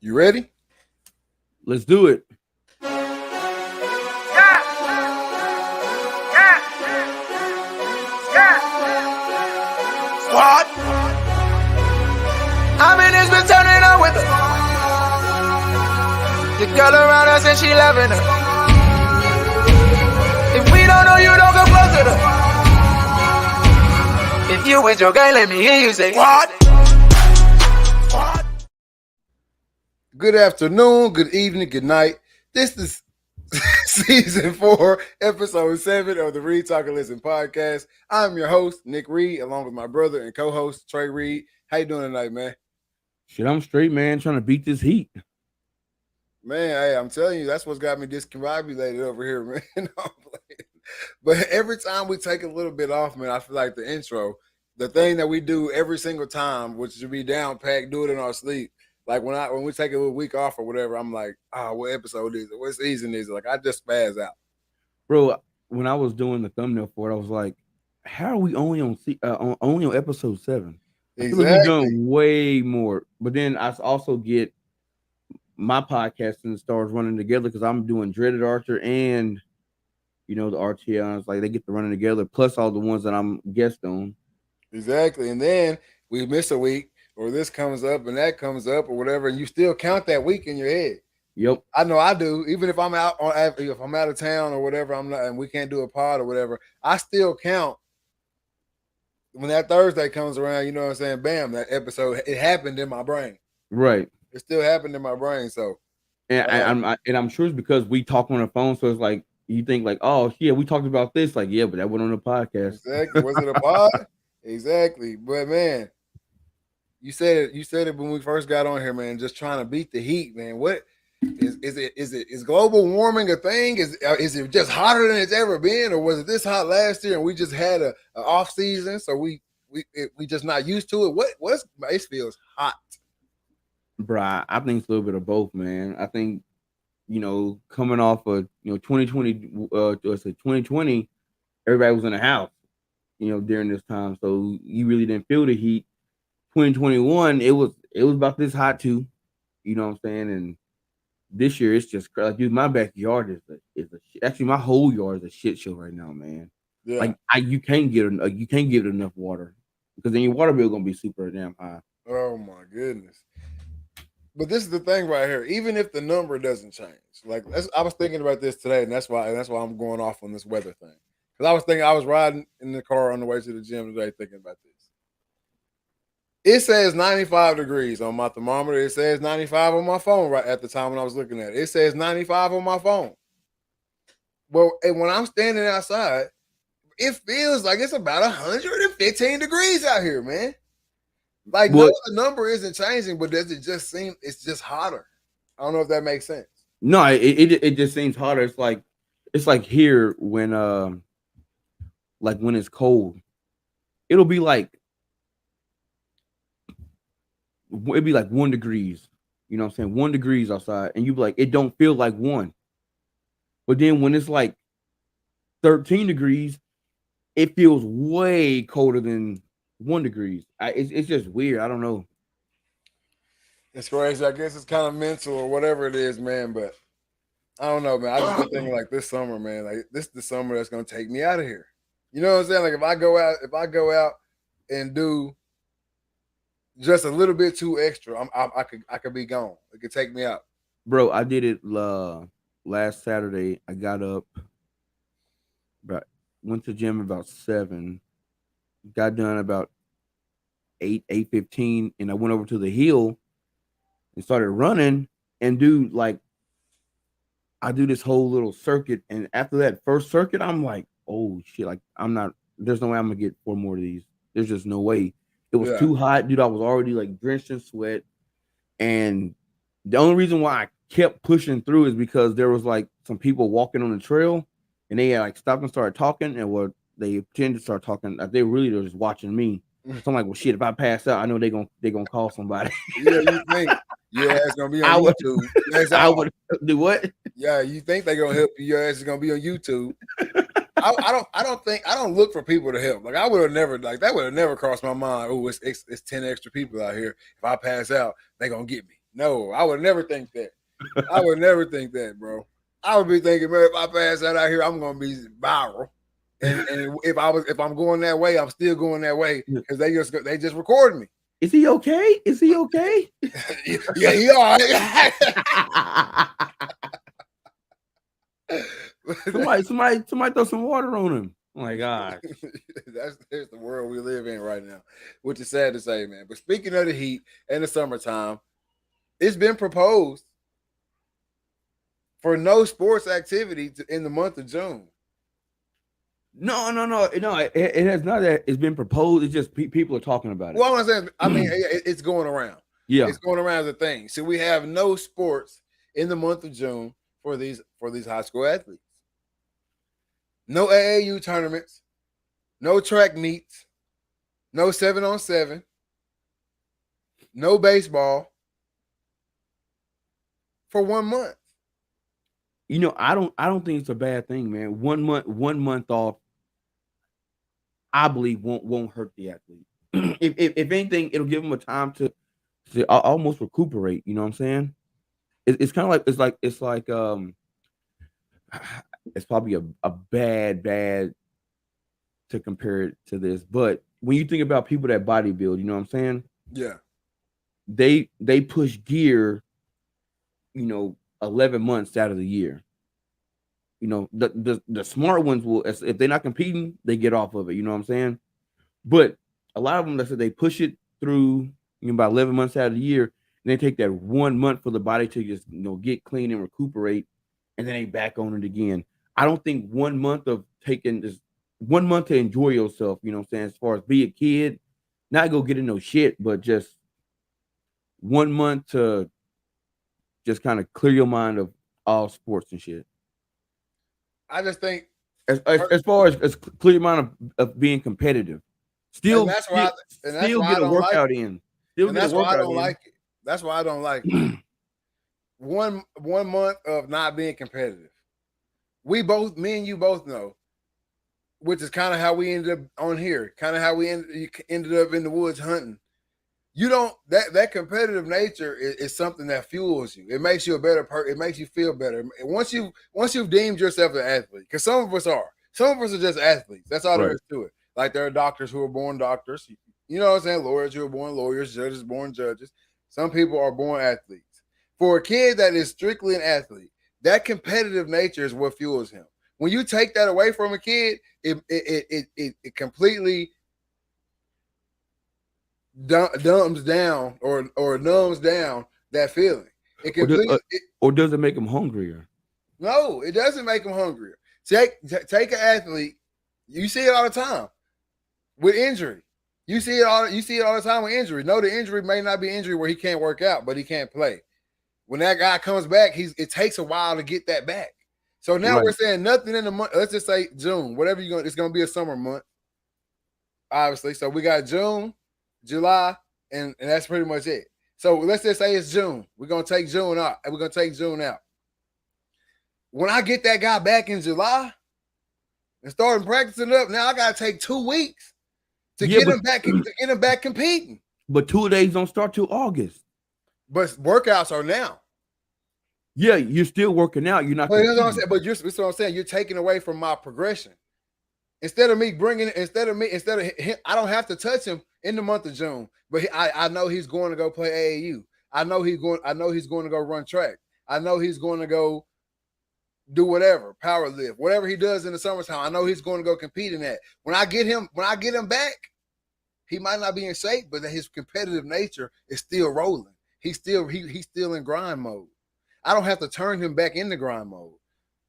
You ready? Let's do it. What? I mean, it's been turning up with the girl around us and she loving her. If we don't know you, don't come close to her. If you with your gang, let me hear you say what? What? Good afternoon, good evening, good night. This is season 4, episode 7 of the Reed Talk and Listen podcast. I'm your host, Nick Reed, along with my brother and co-host, Trey Reed. How you doing tonight, man? Shit, I'm straight, man. Trying to beat this heat. Man, hey, I'm telling you, that's what's got me discombobulated over here, man. No, I'm playing. But every time we take a little bit off, man, I feel like the intro, the thing that we do every single time, which should be down packed, do it in our sleep. Like when we take a little week off or whatever, I'm like, what episode is it? What season is it? Like I just spaz out. Bro, when I was doing the thumbnail for it, I was like, how are we only on episode 7? I feel like we've Exactly. done way more. But then I also get my podcasting stars running together because I'm doing Dreaded Archer and the RTLs. Like they get to running together, plus all the ones that I'm guest on. Exactly. And then we miss a week, or this comes up and that comes up, or whatever, and you still count that week in your head. Yep. I know I do. Even if I'm if I'm out of town or whatever, I'm not, and we can't do a pod or whatever, I still count when that Thursday comes around. You know what I'm saying? Bam, that episode, it happened in my brain. Right. It still happened in my brain. So, And I'm sure it's because we talk on the phone, so it's like you think like, oh yeah, we talked about this. Like, yeah, but that went on the podcast. exactly. Was it a pod? Exactly. But man, you said it when we first got on here, man. Just trying to beat the heat, man. What is global warming a thing? Is it just hotter than it's ever been, or was it this hot last year and we just had a off season, so we just not used to it? It feels hot, Bruh, I think it's a little bit of both, man. I think coming off of 2020, let's say 2020, everybody was in the house, during this time, so you really didn't feel the heat. 2021, it was about this hot too, you know what I'm saying? And this year it's just like, dude, my backyard is actually my whole yard is a shit show right now, man. yeah. Like you can't get it enough water because then your water bill gonna be super damn high. Oh my goodness. But this is the thing right here. Even if the number doesn't change, I was thinking about this today, and that's why I'm going off on this weather thing. Because I was riding in the car on the way to the gym today, thinking about this. It says 95 degrees on my thermometer. It says 95 on my phone right at the time when I was looking at it. It says 95 on my phone. Well, and when I'm standing outside, it feels like it's about 115 degrees out here, man. Like, no, the number isn't changing, but does it just seem it's just hotter? I don't know if that makes sense. No, it just seems hotter. It's like here when when it's cold, it'll be like 1 degrees. You know what I'm saying? 1 degrees outside, and you be like, it don't feel like 1. But then when it's like 13 degrees, it feels way colder than 1 degrees. It's just weird. I don't know. It's crazy. I guess it's kind of mental or whatever it is, man. But I don't know, man. I just been thinking like this summer, man. Like this is the summer that's gonna take me out of here. You know what I'm saying? Like if I go out and do just a little bit too extra, I could be gone. It could take me out. Bro, I did it last Saturday. I got up, went to the gym about 7, got done about 8:15, and I went over to the hill and started running. And dude, like, I do this whole little circuit, and after that first circuit, I'm like, oh shit, like there's no way I'm gonna get 4 more of these. There's just no way. It was too hot, dude. I was already like drenched in sweat, and the only reason why I kept pushing through is because there was like some people walking on the trail, and they like stopped and started talking, and they pretended to start talking. Like, they really were just watching me. So I'm like, well, shit. If I pass out, I know they're gonna call somebody. Yeah, you think? Yeah, it's gonna be on YouTube. I would do what? Yeah, you think they're gonna help you? Your ass is gonna be on YouTube. I don't look for people to help. Like I would have never that would have never crossed my mind. Oh, it's 10 extra people out here. If I pass out, they gonna get me. No, I would never think that. I would never think that, bro. I would be thinking, man, if I pass out here, I'm gonna be viral. And if I'm going that way, I'm still going that way because they just recorded me. Is he okay? Is he okay? Yeah, he all right. somebody throw some water on him. Oh my God. That's the world we live in right now, which is sad to say, man. But speaking of the heat and the summertime, it's been proposed for no sports activity in the month of June. No. It has not that it's been proposed. It's just people are talking about it. Well, I'm saying, I mean, it's going around. Yeah, it's going around as a thing. So we have no sports in the month of June for these high school athletes. No AAU tournaments, no track meets, no 7-on-7, no baseball for 1 month. You know, I don't think it's a bad thing, man. 1 month off, I believe won't hurt the athlete. if anything, it'll give them a time to almost recuperate. You know what I'm saying? It's kind of like it's probably a bad to compare it to this, but when you think about people that bodybuild, you know what I'm saying? Yeah, they push gear, 11 months out of the year. You know, the smart ones will, if they're not competing, they get off of it. You know what I'm saying? But a lot of them, let's say they push it through about 11 months out of the year, and they take that 1 month for the body to just get clean and recuperate, and then they back on it again. I don't think 1 month of taking this 1 month to enjoy yourself, you know what I'm saying, as far as be a kid, not go get in no shit, but just 1 month to just kind of clear your mind of all sports and shit. I just think as far as clear your mind of being competitive, still get a workout in. That's why I don't like it. That's why I don't like it. 1 month of not being competitive. Me and you both know, which is kind of how we ended up on here, kind of how we ended up in the woods hunting. You don't that competitive nature is something that fuels you. It makes you a better person. It makes you feel better. Once you've deemed yourself an athlete, because some of us are just athletes. That's all there is to it. Like there are doctors who are born doctors. You know what I'm saying? Lawyers who are born lawyers, judges born judges. Some people are born athletes. For a kid that is strictly an athlete, that competitive nature is what fuels him. When you take that away from a kid, it completely dumbs down or numbs down that feeling. It completely, or does it make them hungrier? No, it doesn't make them hungrier. Take an athlete. You see it all the time with injury. You see it all the time with injury. No, the injury may not be injury where he can't work out, but he can't play. When that guy comes back, it takes a while to get that back. So now we're saying nothing in the month. Let's just say June, whatever it's going to be a summer month, obviously. So we got June, July, and that's pretty much it. So let's just say it's June. We're going to take June out. When I get that guy back in July and start practicing up, now I got to take 2 weeks to get him back competing. But 2 days don't start till August. But workouts are now. Yeah, you're still working out. You're not. But that's what I'm saying. But that's what I'm saying. You're taking away from my progression. Instead of him, I don't have to touch him in the month of June. But I know he's going to go play AAU. I know he's going to go run track. I know he's going to go do whatever, power lift, whatever he does in the summertime. I know he's going to go compete in that. When I get him back, he might not be in shape, but his competitive nature is still rolling. He's still in grind mode. I don't have to turn him back into grind mode.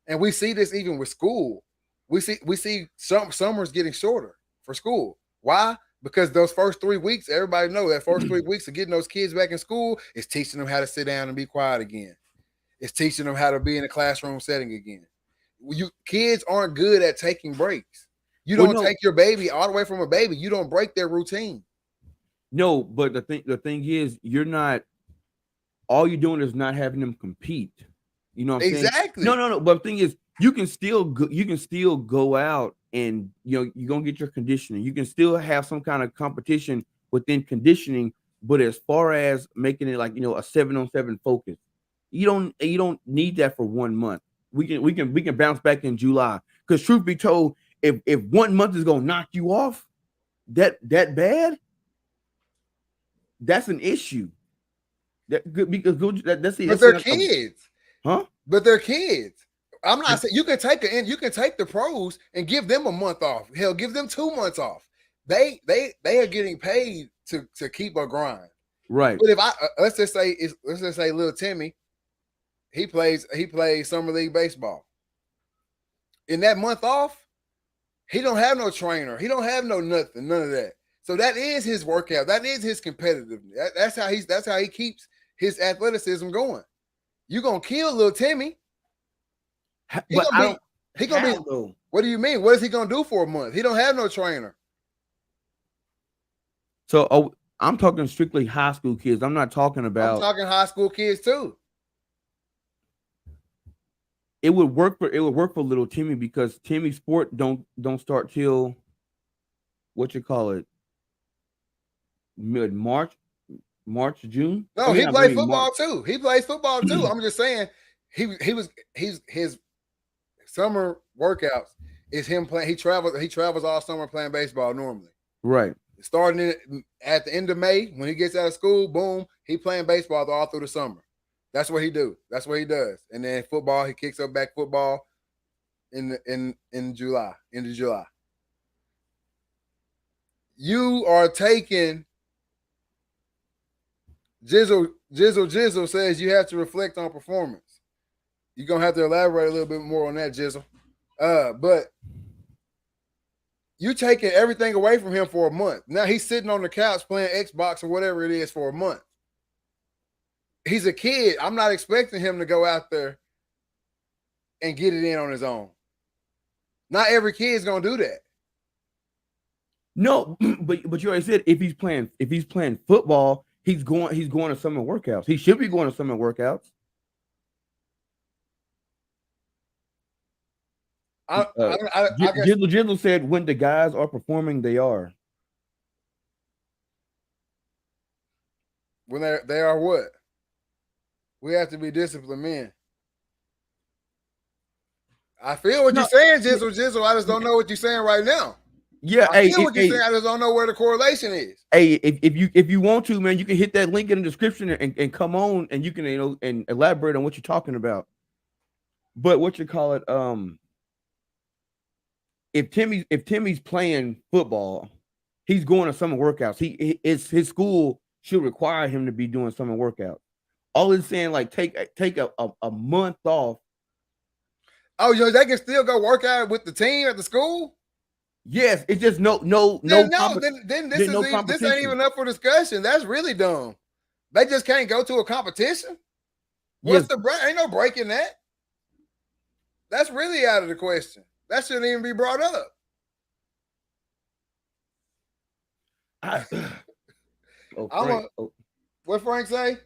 And we see this even with school. We see some summers getting shorter for school. Why? Because those first 3 weeks, everybody know that first 3 weeks of getting those kids back in school is teaching them how to sit down and be quiet again. It's teaching them how to be in a classroom setting again. Kids aren't good at taking breaks. You don't take your baby all the way from a baby. You don't break their routine. No, but the thing is, you're not. All you're doing is not having them compete. You know what I'm saying? Exactly. No. But the thing is, you can still go out and you're gonna get your conditioning. You can still have some kind of competition within conditioning But as far as making it like a 7-on-7 focus, you don't need that for 1 month. We can bounce back in July. Because truth be told, if 1 month is gonna knock you off that bad, that's an issue. Because that's it. But they're kids, huh? But they're kids. I'm not saying you can take the pros and give them a month off. Hell, give them 2 months off. They are getting paid to keep a grind. Right. But if let's just say little Timmy, he plays summer league baseball. In that month off, he don't have no trainer. He don't have no nothing, none of that. So that is his workout. That is his competitiveness. That's how he keeps his athleticism going. You gonna kill little Timmy. He gonna be. What do you mean? What is he gonna do for a month? He don't have no trainer. So I'm talking strictly high school kids. I'm not talking about. I'm talking high school kids too. It would work for little Timmy because Timmy's sport don't start till mid-March, June. No, he plays football too. He plays football too. I'm just saying his summer workouts is him playing. He travels all summer playing baseball normally. Right. Starting at the end of May, when he gets out of school, boom, he playing baseball all through the summer. That's what he do. That's what he does. And then football, he kicks up back football in July, into July. You are taking Jizzle says you have to reflect on performance. You're gonna have to elaborate a little bit more on that, Jizzle. But you taking everything away from him for a month. Now he's sitting on the couch playing Xbox or whatever it is for a month. He's a kid. I'm not expecting him to go out there and get it in on his own. Not every kid's gonna do that. No, but you already said if he's playing football, he's going to summer workouts. He should be going to summer workouts. Jizzle said when the guys are performing, they are. When they are what? We have to be disciplined men. I feel what you're saying, Jizzle. I just don't know what you're saying right now. Yeah, I feel what you're saying. I just don't know where the correlation is. Hey, if you want to, man, you can hit that link in the description and come on and you can and elaborate on what you're talking about. But if Timmy's playing football, he's going to summer workouts. His school should require him to be doing summer workouts. All it's saying, like, take a month off. Oh, they can still go work out with the team at the school? Yes, it's just no. Then this ain't even up for discussion. That's really dumb. They just can't go to a competition. What's the break? Ain't no break in that. That's really out of the question. That shouldn't even be brought up. What Frank say?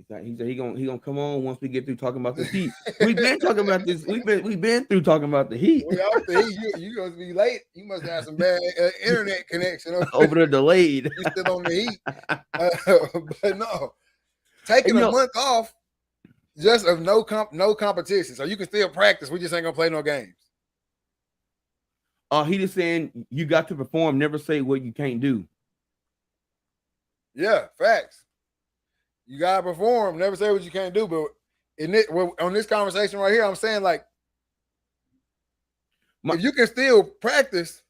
He said he gonna come on once we get through talking about the Heat. We've been talking about this. We've been through talking about the Heat. You gonna be late. You must have some bad internet connection over there delayed. You still on the Heat, but no, taking a month off just of no competition, so you can still practice. We just ain't gonna play no games. He just saying you got to perform. Never say what you can't do. Yeah, facts. You gotta perform. Never say what you can't do. But on this conversation right here, I'm saying, like, if you can still practice,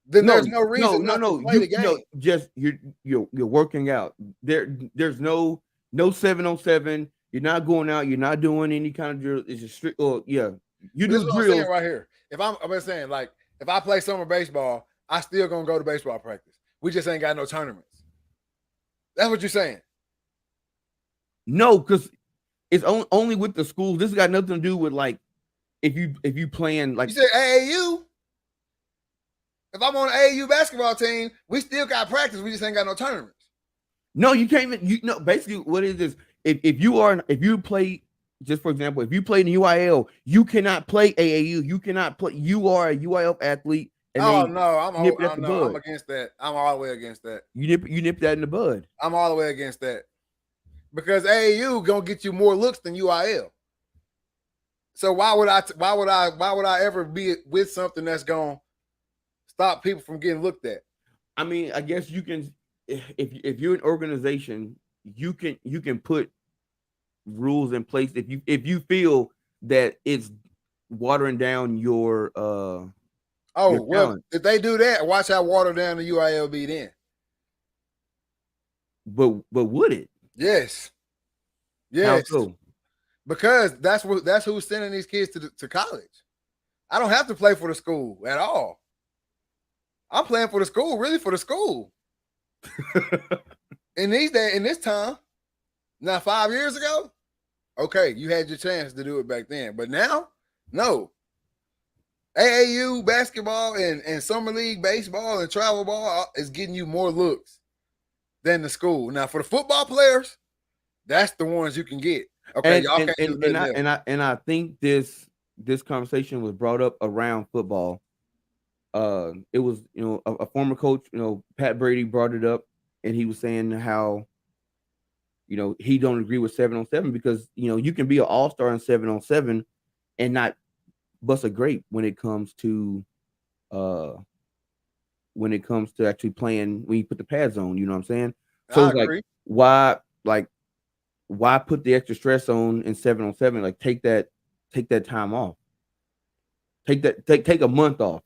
then there's no reason not to play the game. Just you're working out. There's no 7-on-7. You're not going out. You're not doing any kind of drill. It's just strict. You do drills. I'm saying right here. I'm saying, like, if I play summer baseball, I still gonna go to baseball practice. We just ain't got no tournaments. That's what you're saying. No, because it's only with the schools. This got nothing to do with, like, if you playing, like, you said AAU. If I'm on an AAU basketball team, we still got practice. We just ain't got no tournaments. No, you can't even. Basically, what it is if you play, just for example, if you play in the UIL, you cannot play AAU. You cannot play. You are a UIL athlete and Oh they no, nip it I at the know I'm bud. against that. I'm all the way against that. You nip that in the bud. I'm all the way against that because AAU gonna get you more looks than UIL. So why would I ever be with something that's gonna stop people from getting looked at? I mean, I guess you can if you're an organization, you can put rules in place if you feel that it's watering down your Oh well, talent. if they do that, watch how watered down the UIL be then. But would it? Yes, How yes, so? because that's who's sending these kids to college. I don't have to play for the school at all. I'm playing for the school, really for the school. In these days, in this time, now 5 years ago, okay, you had your chance to do it back then, but now, no. AAU basketball and summer league baseball and travel ball is getting you more looks than the school. Now for the football players, that's the ones you can get. Okay, y'all can't do nothing else. And I think this conversation was brought up around football. It was a former coach, Pat Brady brought it up, and he was saying how he don't agree with 7-on-7 because you can be an all-star in 7-on-7 and not bust a grape when it comes to actually playing when you put the pads on. You know what I'm saying? So I it's agree. like why put the extra stress on in 7-on-7? Like take that time off. Take a month off.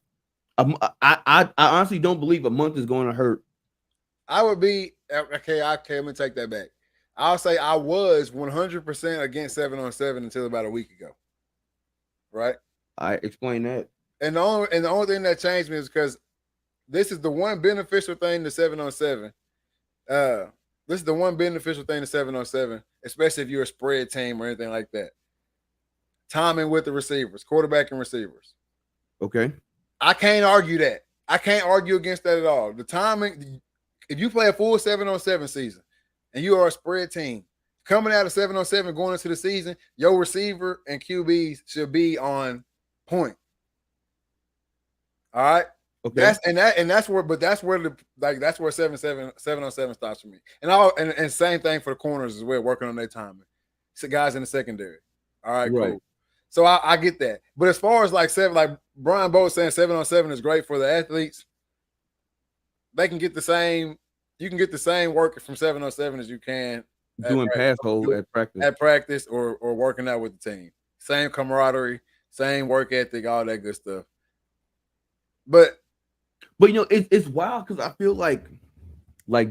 I honestly don't believe a month is going to hurt. I would be okay. I'm gonna take that back. I'll say I was 100% against 7-on-7 until about a week ago. Right. I explain that. And the only thing that changed me is because this is the one beneficial thing to 7-on-7. This is the one beneficial thing to 7-on-7, especially if you're a spread team or anything like that. Timing with the receivers, quarterback and receivers. Okay. I can't argue that. I can't argue against that at all. The timing, if you play a full 7-on-7 season and you are a spread team, coming out of 7-on-7 going into the season, your receiver and QBs should be on point. All right. Okay. That's where 7-on-7 stops for me. And same thing for the corners as well, working on their timing. So guys in the secondary. All right, cool. So I get that. But as far as like Brian Bowe saying 7-on-7 is great for the athletes, they can get the same. You can get the same work from 7-on-7 as you can doing pass hold at practice or working out with the team. Same camaraderie, same work ethic, all that good stuff. But it's wild because I feel like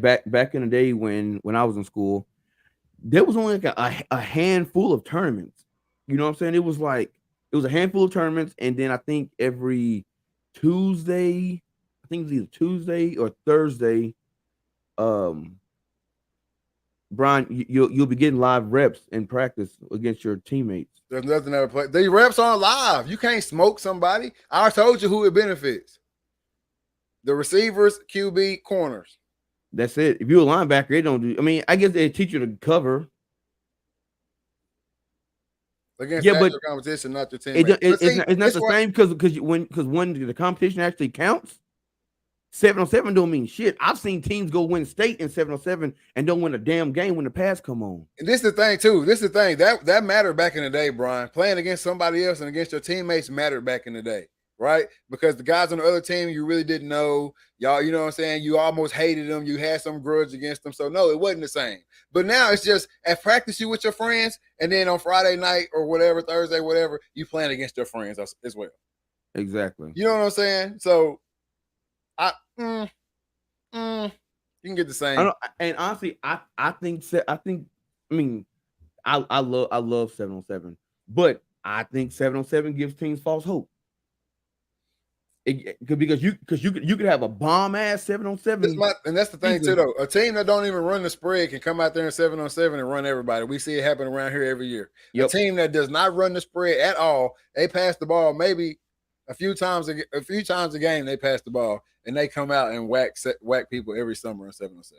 back in the day when I was in school, there was only like a handful of tournaments. You know what I'm saying? It was a handful of tournaments, and then I think every Tuesday, I think it was either Tuesday or Thursday, Brian, you'll be getting live reps in practice against your teammates. There's nothing ever play. The reps aren't live. You can't smoke somebody. I told you who it benefits. The receivers, QB, corners. That's it. If you're a linebacker, they don't do. I mean, I guess they teach you to cover against actual competition, not your teammates. It's not the same because when the competition actually counts, 7-on-7 don't mean shit. I've seen teams go win state in 7-on-7 and don't win a damn game when the pass come on. And this is the thing too. This is the thing that mattered back in the day, Brian. Playing against somebody else and against your teammates mattered back in the day, right? Because the guys on the other team you really didn't know. Y'all, you know what I'm saying? You almost hated them. You had some grudge against them. So no, it wasn't the same. But now it's just at practice you with your friends, and then on Friday night or whatever, Thursday, whatever, you playing against your friends as well. Exactly. You know what I'm saying? So you can get the same. And honestly, I love 7-on-7, but I think 7-on-7 gives teams false hope. Because you could have a bomb ass 7-on-7, and that's the thing too, though. A team that don't even run the spread can come out there in 7-on-7 and run everybody. We see it happen around here every year. Yep. A team that does not run the spread at all, they pass the ball maybe a few times a game. They pass the ball and they come out and whack people every summer in 7-on-7.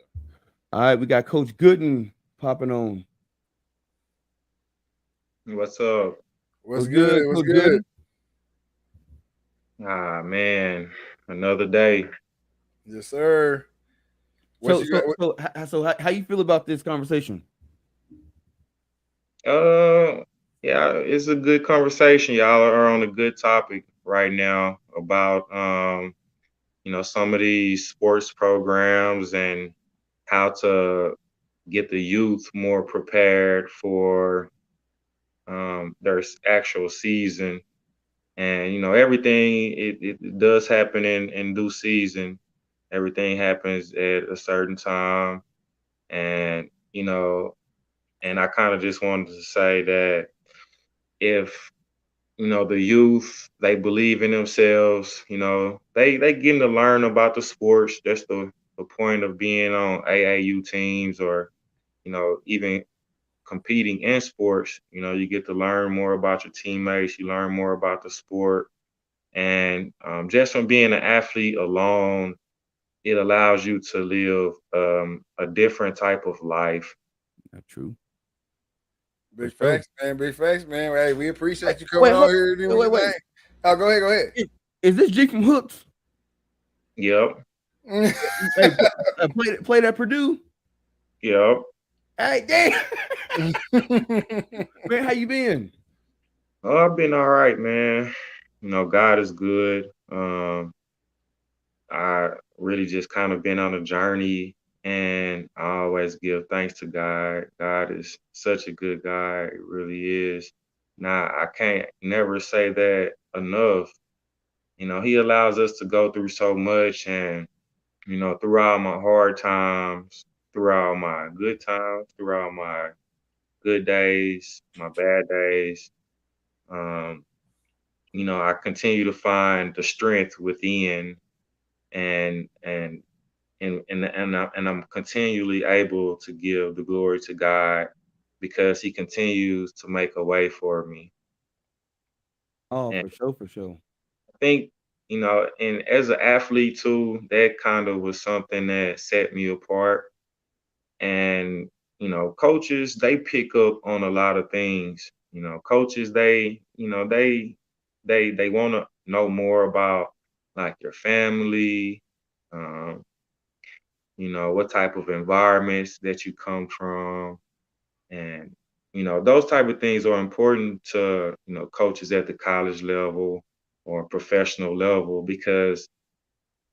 All right, we got Coach Gooden popping on. What's up? What's good? What's good? Ah, man. Another day. Yes, sir. What So you got? how you feel about this conversation? Yeah, it's a good conversation. Y'all are on a good topic right now about some of these sports programs and how to get the youth more prepared for their actual season. And everything it does happen in due season. Everything happens at a certain time, and and I kind of just wanted to say that if the youth, they believe in themselves, they getting to learn about the sports. That's the point of being on AAU teams, or even competing in sports. You get to learn more about your teammates, you learn more about the sport. And just from being an athlete alone, it allows you to live a different type of life. That's true. For Big sure. facts, man. Big facts, man. Hey, we appreciate you Wait, coming on here doing your wait. thing. Oh, go ahead. Go ahead. Is this G from Hooks? Yep. Hey, play that Purdue. Yep. Hey, damn. Man, how you been? Oh, I've been all right, man. God is good. I really just kind of been on a journey, and I always give thanks to God. God is such a good guy. It really is. Now, I can't never say that enough. He allows us to go through so much, and, throughout my hard times, throughout my good times, throughout my good days, my bad days, um, I continue to find the strength within, and I'm continually able to give the glory to God because He continues to make a way for me. Oh, And for sure, for sure. I think, and as an athlete too, that kind of was something that set me apart. And coaches, they pick up on a lot of things. Coaches, they want to know more about, like, your family, um, what type of environments that you come from. And those type of things are important to coaches at the college level or professional level, because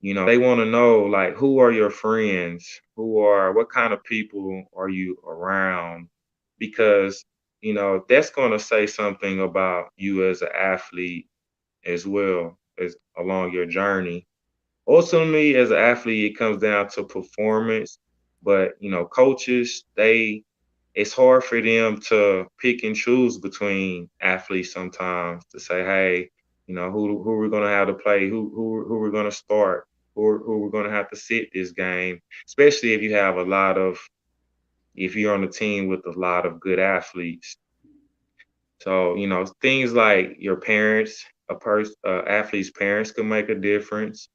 they want to know, like, who are your friends, what kind of people are you around, because that's going to say something about you as an athlete as well, as along your journey. Ultimately, as an athlete, it comes down to performance. But coaches, it's hard for them to pick and choose between athletes sometimes, to say, hey, who we're gonna have to play, who we're gonna start, who we're gonna have to sit this game, especially if you have if you're on a team with a lot of good athletes. So things like your parents, athlete's parents can make a difference.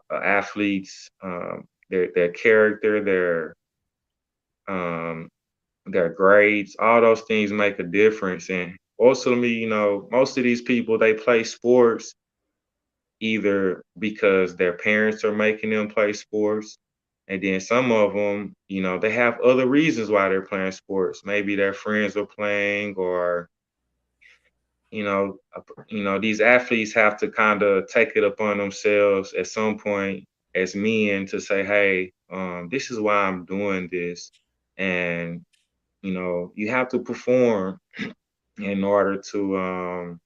Athletes, their character, um, their grades, all those things make a difference. And also, most of these people, they play sports either because their parents are making them play sports, and then some of them, they have other reasons why they're playing sports. Maybe their friends are playing, or these athletes have to kind of take it upon themselves at some point as men to say, hey, this is why I'm doing this. And you have to perform in order to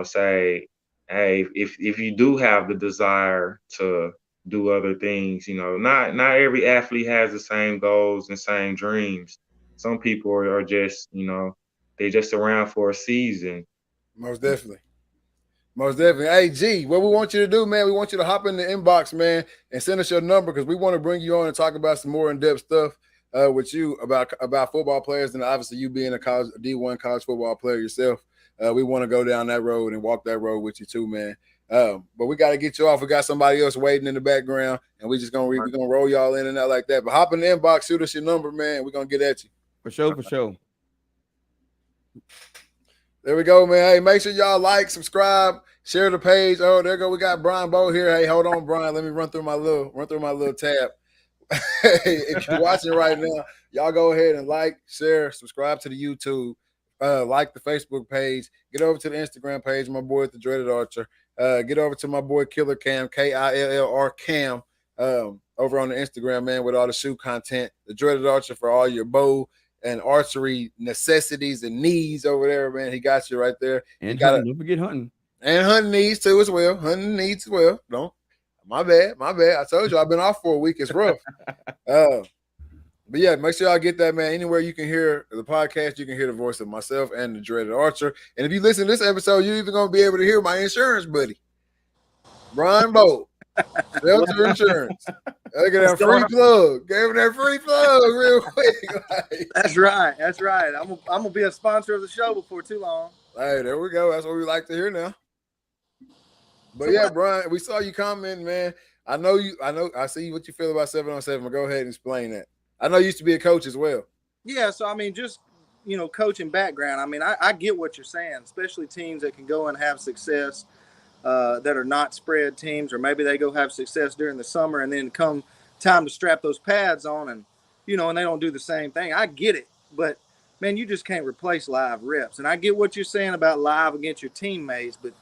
say, hey, if you do have the desire to do other things, not every athlete has the same goals and same dreams. Some people are just, they're just around for a season. Most definitely. Most definitely. Hey, G, what we want you to do, man, we want you to hop in the inbox, man, and send us your number, because we want to bring you on and talk about some more in-depth stuff with you about football players, and obviously you being a D1 college football player yourself. We want to go down that road and walk that road with you too, man. But we got to get you off. We got somebody else waiting in the background, and we just we're gonna roll y'all in and out like that. But hop in the inbox, shoot us your number, man. We're gonna get at you. For sure, for sure. There we go, man. Hey, make sure y'all like, subscribe, Share the page. Oh, there go. We got Brian Bowe here. Hey, hold on, Brian. Let me run through my little tab. If you're watching right now, y'all go ahead and like, share, subscribe to the YouTube, like the Facebook page, get over to the Instagram page, my boy the Dreaded Archer. Get over to my boy Killer Cam, KILLR Cam, over on the Instagram, man, with all the shoe content. The Dreaded Archer for all your bow and archery necessities and needs over there, man. He got you right there. And don't forget hunting. And hunting needs too as well. Hunting needs as well. Don't. My bad. I told you I've been off for a week. It's rough. But yeah, make sure y'all get that, man. Anywhere you can hear the podcast, you can hear the voice of myself and the Dreaded Archer. And if you listen to this episode, you're even going to be able to hear my insurance buddy, Brian Bowe, Shelter Insurance. Look at that free plug. Gave him that free plug real quick. That's right. I'm gonna be a sponsor of the show before too long. Hey, there we go. That's what we like to hear now. But yeah, Brian, we saw you commenting, man. I see what you feel about 7-on-7, but go ahead and explain that. I know you used to be a coach as well. Yeah, so I mean, just coaching background. I mean, I get what you're saying, especially teams that can go and have success that are not spread teams, or maybe they go have success during the summer and then come time to strap those pads on and they don't do the same thing. I get it, but man, you just can't replace live reps. And I get what you're saying about live against your teammates, but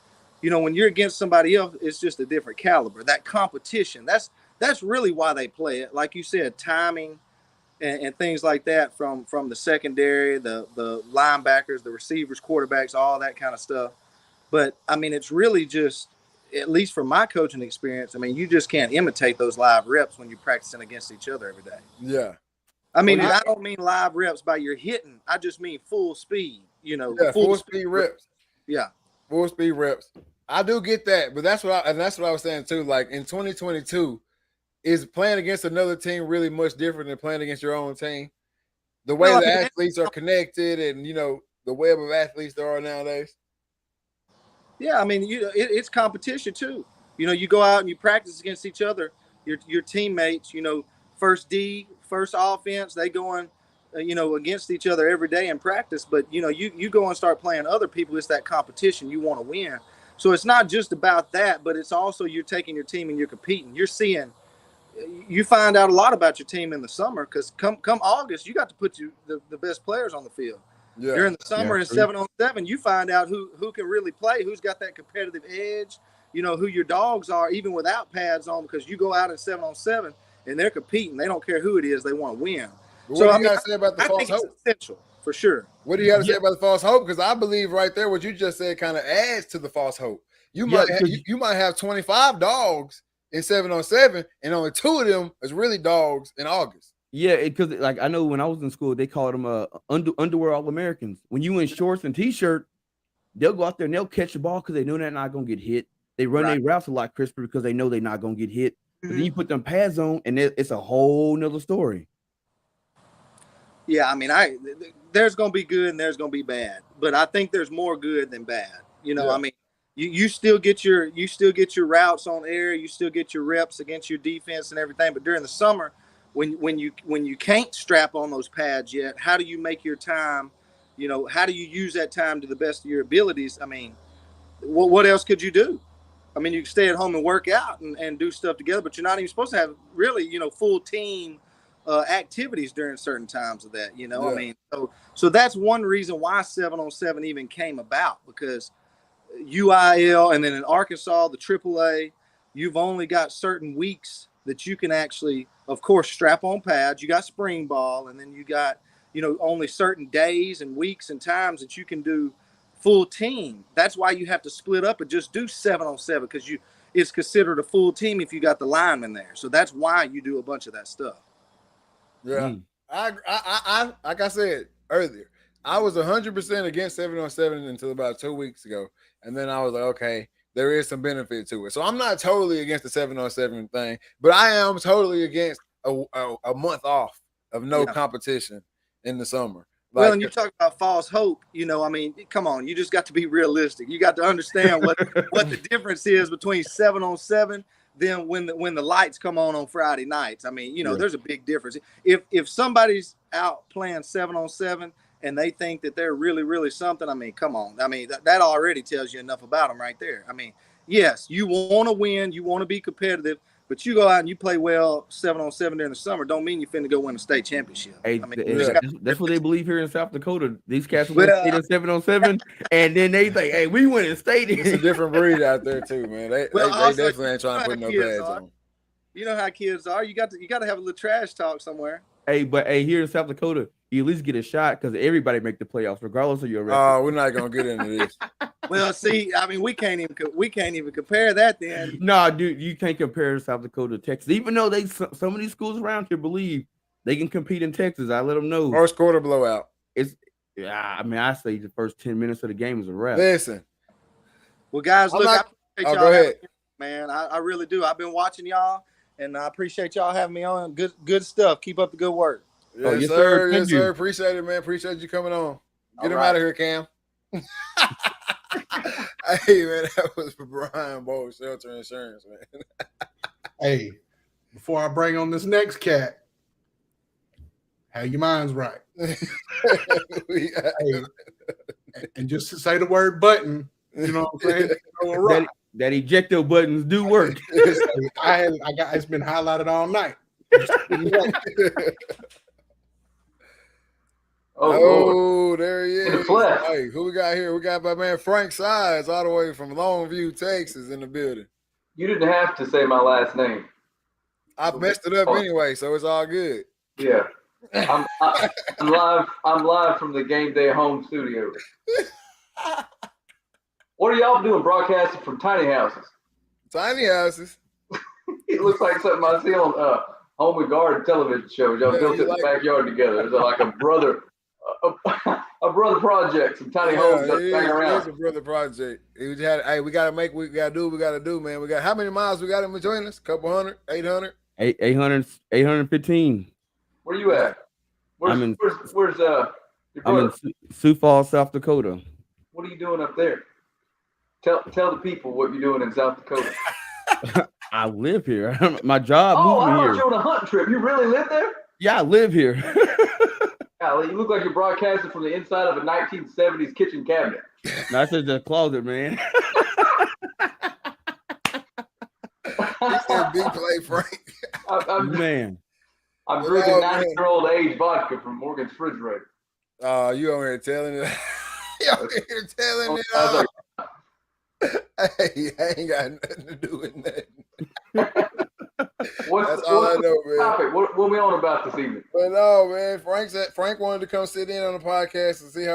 when you're against somebody else, it's just a different caliber. That competition, that's really why they play it. Like you said, timing and things like that from the secondary, the linebackers, the receivers, quarterbacks, all that kind of stuff. But I mean, it's really just, at least from my coaching experience, I mean, you just can't imitate those live reps when you're practicing against each other every day. Yeah. I mean, I don't mean live reps by your hitting. I just mean full speed, full speed reps. Yeah. Full speed reps. I do get that, but that's what I was saying too. Like in 2022, is playing against another team really much different than playing against your own team? The way the athletes are connected and the web of athletes there are nowadays. Yeah, I mean, it's competition too. You go out and you practice against each other, your teammates. First D, first offense, they going, against each other every day in practice. But you go and start playing other people. It's that competition. You want to win. So it's not just about that, but it's also you're taking your team and you're competing. You find out a lot about your team in the summer because come August, you got to put the best players on the field. Yeah. During the summer in 7-on-7, you find out who can really play, who's got that competitive edge, who your dogs are, even without pads on, because you go out in 7-on-7 and they're competing. They don't care who it is. They want to win. What do you got to say about the false hope? It's essential, for sure. What do you got to say about the false hope? Because I believe right there what you just said kind of adds to the false hope. You might have 25 dogs in 7-on-7, and only 2 of them is really dogs in August. Yeah, because like I know when I was in school, they called them underwear All-Americans. When you in shorts and t-shirt, they'll go out there and they'll catch the ball because they know they're not gonna get hit. They run their routes a lot crisper because they know they're not gonna get hit. Mm-hmm. But then you put them pads on, and it's a whole nother story. Yeah, I mean, there's gonna be good and there's gonna be bad, but I think there's more good than bad. I mean. You still get your routes on air, you still get your reps against your defense and everything. But during the summer, when you can't strap on those pads yet, how do you make your time? How do you use that time to the best of your abilities? I mean, what else could you do? I mean, you can stay at home and work out and do stuff together, but you're not even supposed to have really full team activities during certain times of that. Yeah. I mean, so that's one reason why 7-on-7 even came about, because UIL and then in Arkansas, the AAA, you've only got certain weeks that you can actually, of course, strap on pads. You got spring ball, and then you got, only certain days and weeks and times that you can do full team. That's why you have to split up and just do 7-on-7, because it's considered a full team if you got the lineman there. So that's why you do a bunch of that stuff. Yeah. I like I said earlier, I was 100% against 7-on-7 until about 2 weeks ago. And then I was like, okay, there is some benefit to it. So I'm not totally against the 7-on-7 thing, but I am totally against a month off of no competition in the summer. Well, and you talk about false hope, I mean, come on, you just got to be realistic. You got to understand what the difference is between 7-on-7 then when the lights come on Friday nights. I mean, there's a big difference. If somebody's out playing 7-on-7 and they think that they're really, really something. I mean, come on. I mean, that already tells you enough about them right there. I mean, yes, you want to win, you want to be competitive, but you go out and you play well 7-on-7 during the summer, don't mean you finna go win a state championship. Hey, I mean, that's what they believe here in South Dakota. These cats win Well, state of 7-on-7, and then they think, "Hey, we win in state." It's a different breed out there too, man. They also, definitely ain't trying to put no kids pads are. on. You know how kids are. You got to have a little trash talk somewhere. But here in South Dakota, you at least get a shot because everybody make the playoffs, regardless of your record. Oh, we're not gonna get into this. Well, see, I mean, we can't even compare that then. No, dude, you can't compare South Dakota to Texas. Even though some of these schools around here believe they can compete in Texas, I let them know. First quarter blowout. I mean, I say the first 10 minutes of the game is a wrap. Listen. Well, guys, look, I appreciate y'all go ahead. Man, I really do. I've been watching y'all, and I appreciate y'all having me on. Good stuff. Keep up the good work. Yes, yes, sir. sir. Yes, Thank you. sir. Appreciate it, man. Appreciate you coming on. Get him right. out of here, Cam. Hey, man, that was for Brian Bowe, Shelter Insurance, man. Hey, before I bring on this next cat, have your minds right. Hey, and just to say the word button, you know what I'm saying? That ejecto buttons do work. It's been highlighted all night. Oh, there he is. In the flesh. Hey, who we got here? We got my man Frank Sides all the way from Longview, Texas, in the building. You didn't have to say my last name. I messed it up anyway, so it's all good. Yeah, I'm live. I'm live from the Game Day Home studio. What are y'all doing broadcasting from tiny houses? Tiny houses. It looks like something I see on Home and Garden television shows. Y'all built it in the backyard together. It's like a brother project. Some tiny homes that hang around. It's a brother project. Hey, we gotta do what we gotta do, man. We got how many miles we got in between us? A couple hundred, 800? 815. Where you at? Where's your I'm in Sioux Falls, South Dakota. What are you doing up there? Tell the people what you're doing in South Dakota. I live here. My job Oh, moved I me thought you here. were on a hunting trip. You really live there? Yeah, I live here. Golly, you look like you're broadcasting from the inside of a 1970s kitchen cabinet. That's just the closet, man. He said big play, Frank. Man. I'm drinking 90-year-old age vodka from Morgan's refrigerator. Oh, you over here telling it. You over here telling it all. Hey, I ain't got nothing to do with nothing. What's all I know, man. Topic? What we on about this evening? But no, man. Frank wanted to come sit in on the podcast and see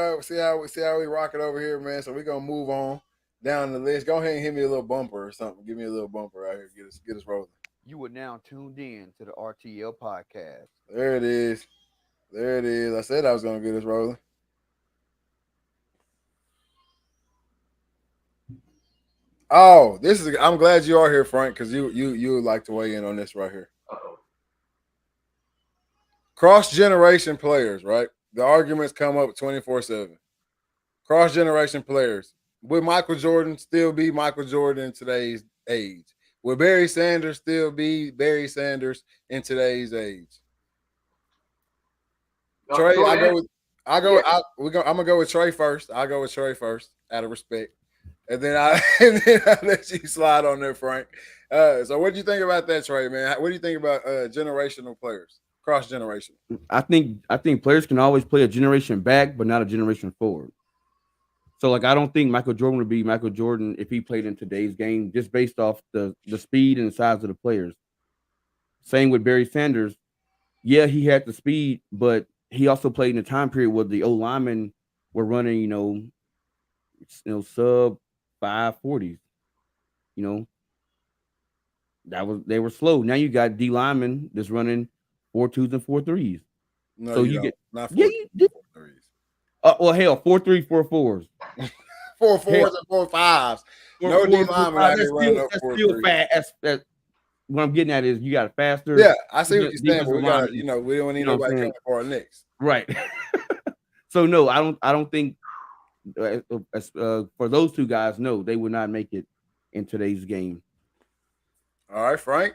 how we rock it over here, man. So we're gonna move on down the list. Go ahead and hit me a little bumper or something. Give me a little bumper out here. Get us rolling. You are now tuned in to the RTL podcast. There it is. There it is. I said I was gonna get us rolling. Oh, I'm glad you are here, Frank, because you would like to weigh in on this right here. Uh-oh. Cross-generation players, right? The arguments come up 24/7. Cross-generation players. Would Michael Jordan still be Michael Jordan in today's age? Would Barry Sanders still be Barry Sanders in today's age? Trey, I'm gonna go with Trey first. I'll go with Trey first, out of respect. And then I let you slide on there, Frank. So what do you think about that, Trey, man? What do you think about generational players, cross-generation? I think players can always play a generation back, but not a generation forward. So, like, I don't think Michael Jordan would be Michael Jordan if he played in today's game, just based off the speed and the size of the players. Same with Barry Sanders. Yeah, he had the speed, but he also played in a time period where the O-linemen were running, sub 540s. They were slow. Now you got D linemen that's running 4.2s and 4.3s. No, so you get not 4.3s. Yeah, you did. Well, hell, 4.3, 4.4s. 4.4s and 4.5s. No D lineman out here running up 4.3. That's still fast. That's what I'm getting at is you got a faster. Yeah, I see what you're saying, but we got we don't need nobody saying? coming for our necks. Right. So no, I don't think for those two guys, no, they would not make it in today's game. All right, Frank.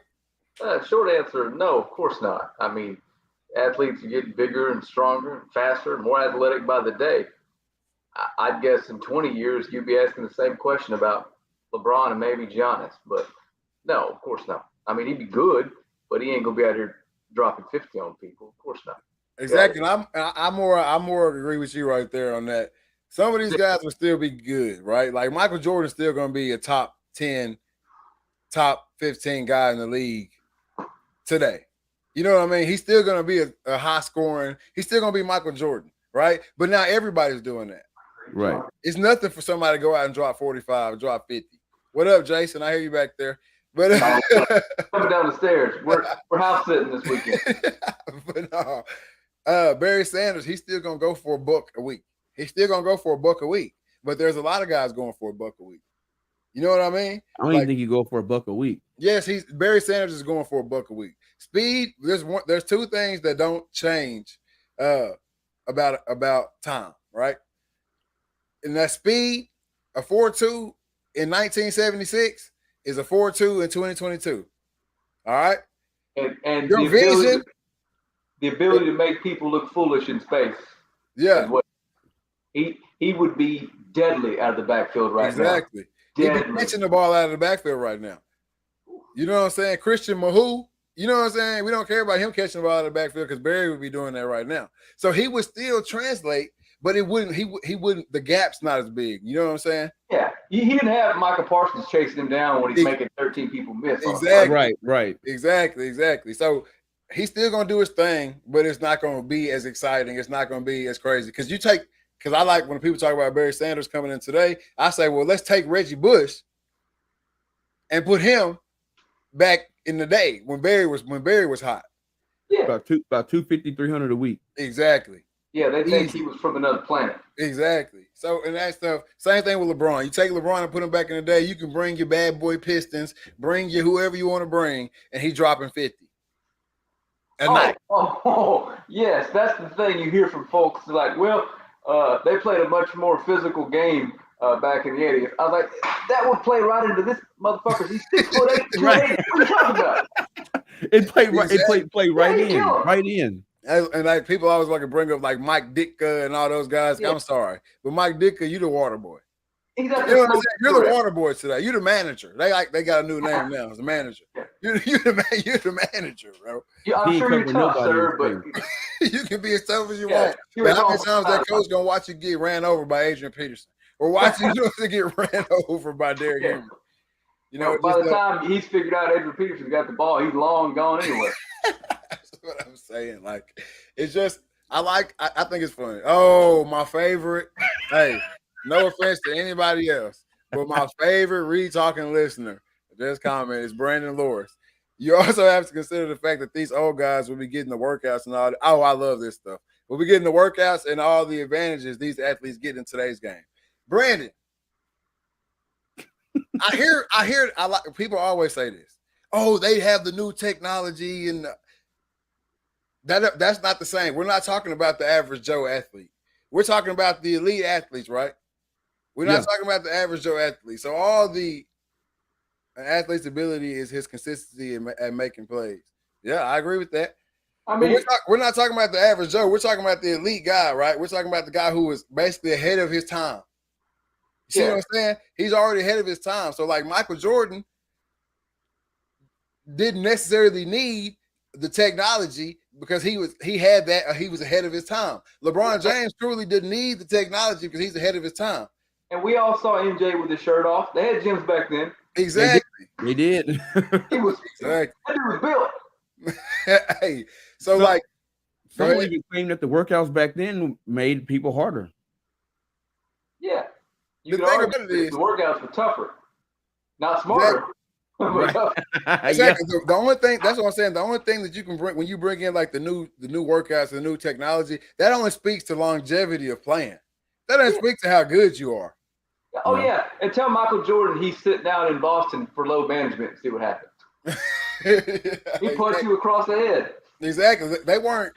Short answer, no, of course not. I mean, Athletes are getting bigger and stronger and faster, more athletic by the day. I'd guess in 20 years, you'd be asking the same question about LeBron and maybe Giannis. But no, of course not. I mean, he'd be good, but he ain't going to be out here dropping 50 on people. Of course not. Exactly. And I'm more agree with you right there on that. Some of these guys will still be good, right? Like Michael Jordan's still going to be a top 10, top 15 guy in the league today. You know what I mean? He's still going to be a high scoring. He's still going to be Michael Jordan, right? But now everybody's doing that. Right. It's nothing for somebody to go out and drop 45 or drop 50. What up, Jason? I hear you back there. But coming down the stairs. We're house sitting this weekend. But no, Barry Sanders, he's still gonna go for $1 a week. He's still gonna go for $1 a week. But there's a lot of guys going for $1 a week. You know what I mean? I don't even think you go for $1 a week. Yes, Barry Sanders is going for $1 a week. Speed. There's two things that don't change about time, right? And that speed, a 4.2 in 1976 is a 4.2 in 2022. All right. And your vision, the ability to make people look foolish in space. Yeah. He would be deadly out of the backfield right now. Exactly. He'd be catching the ball out of the backfield right now. You know what I'm saying? Christian Mahou, you know what I'm saying? We don't care about him catching the ball out of the backfield because Barry would be doing that right now. So he would still translate, but it wouldn't, he wouldn't, the gap's not as big. You know what I'm saying? Yeah. He didn't have Michael Parsons chasing him down when he's making 13 people miss. Exactly. Right. Exactly. So he's still going to do his thing, but it's not going to be as exciting. It's not going to be as crazy. Because I like when people talk about Barry Sanders coming in today, I say, well, let's take Reggie Bush and put him back in the day when Barry was hot. Yeah. About 250, 300 a week. Exactly. Yeah, they think he was from another planet. Exactly. So, and that stuff, same thing with LeBron. You take LeBron and put him back in the day, you can bring your bad boy Pistons, bring your whoever you want to bring, and he's dropping 50. Yes, that's the thing you hear from folks. Like, well, they played a much more physical game back in the 80s. I was like, that would play right into this motherfucker. He's 6'8", 280. What are you talking about? It played right in. And like people always like to bring up like Mike Ditka and all those guys. Yeah. I'm sorry, but Mike Ditka, you the water boy. You're the water boy today. You're the manager. They got a new name now as a manager. You're the manager, bro. Yeah, I'm sure you're tough, sir, but you can be as tough as you want. But how many times that coach gonna watch you get ran over by Adrian Peterson or watch you get ran over by Derrick Henry? You know, by the time he's figured out Adrian Peterson got the ball, he's long gone anyway. That's what I'm saying. Like, it's just I think it's funny. Oh, my favorite. Hey, no offense to anybody else, but my favorite re-talking listener, this comment is Brandon Lawrence. You also have to consider the fact that these old guys will be getting the workouts and all that. Oh, I love this stuff. We'll be getting the workouts and all the advantages these athletes get in today's game. Brandon, I hear people always say this. Oh, they have the new technology and that's not the same. We're not talking about the average Joe athlete. We're talking about the elite athletes, right? We're not talking about the average Joe athlete. So all the athlete's ability is his consistency at making plays. Yeah, I agree with that. I mean, we're not talking about the average Joe. We're talking about the elite guy, right? We're talking about the guy who was basically ahead of his time. You see what I'm saying? He's already ahead of his time. So like Michael Jordan didn't necessarily need the technology because he was ahead of his time. LeBron James truly didn't need the technology because he's ahead of his time. And we all saw MJ with his shirt off. They had gyms back then. Exactly. They did. He was exactly. That dude was built. Hey, so like some even claim that the workouts back then made people harder. Yeah. The thing about it is the workouts were tougher, not smarter. Exactly. The only thing that's what I'm saying. The only thing that you can bring when you bring in like the new workouts, the new technology, that only speaks to longevity of playing. That doesn't speak to how good you are. Oh yeah, and tell Michael Jordan he's sitting down in Boston for load management and see what happens. He punched you across the head. Exactly. They weren't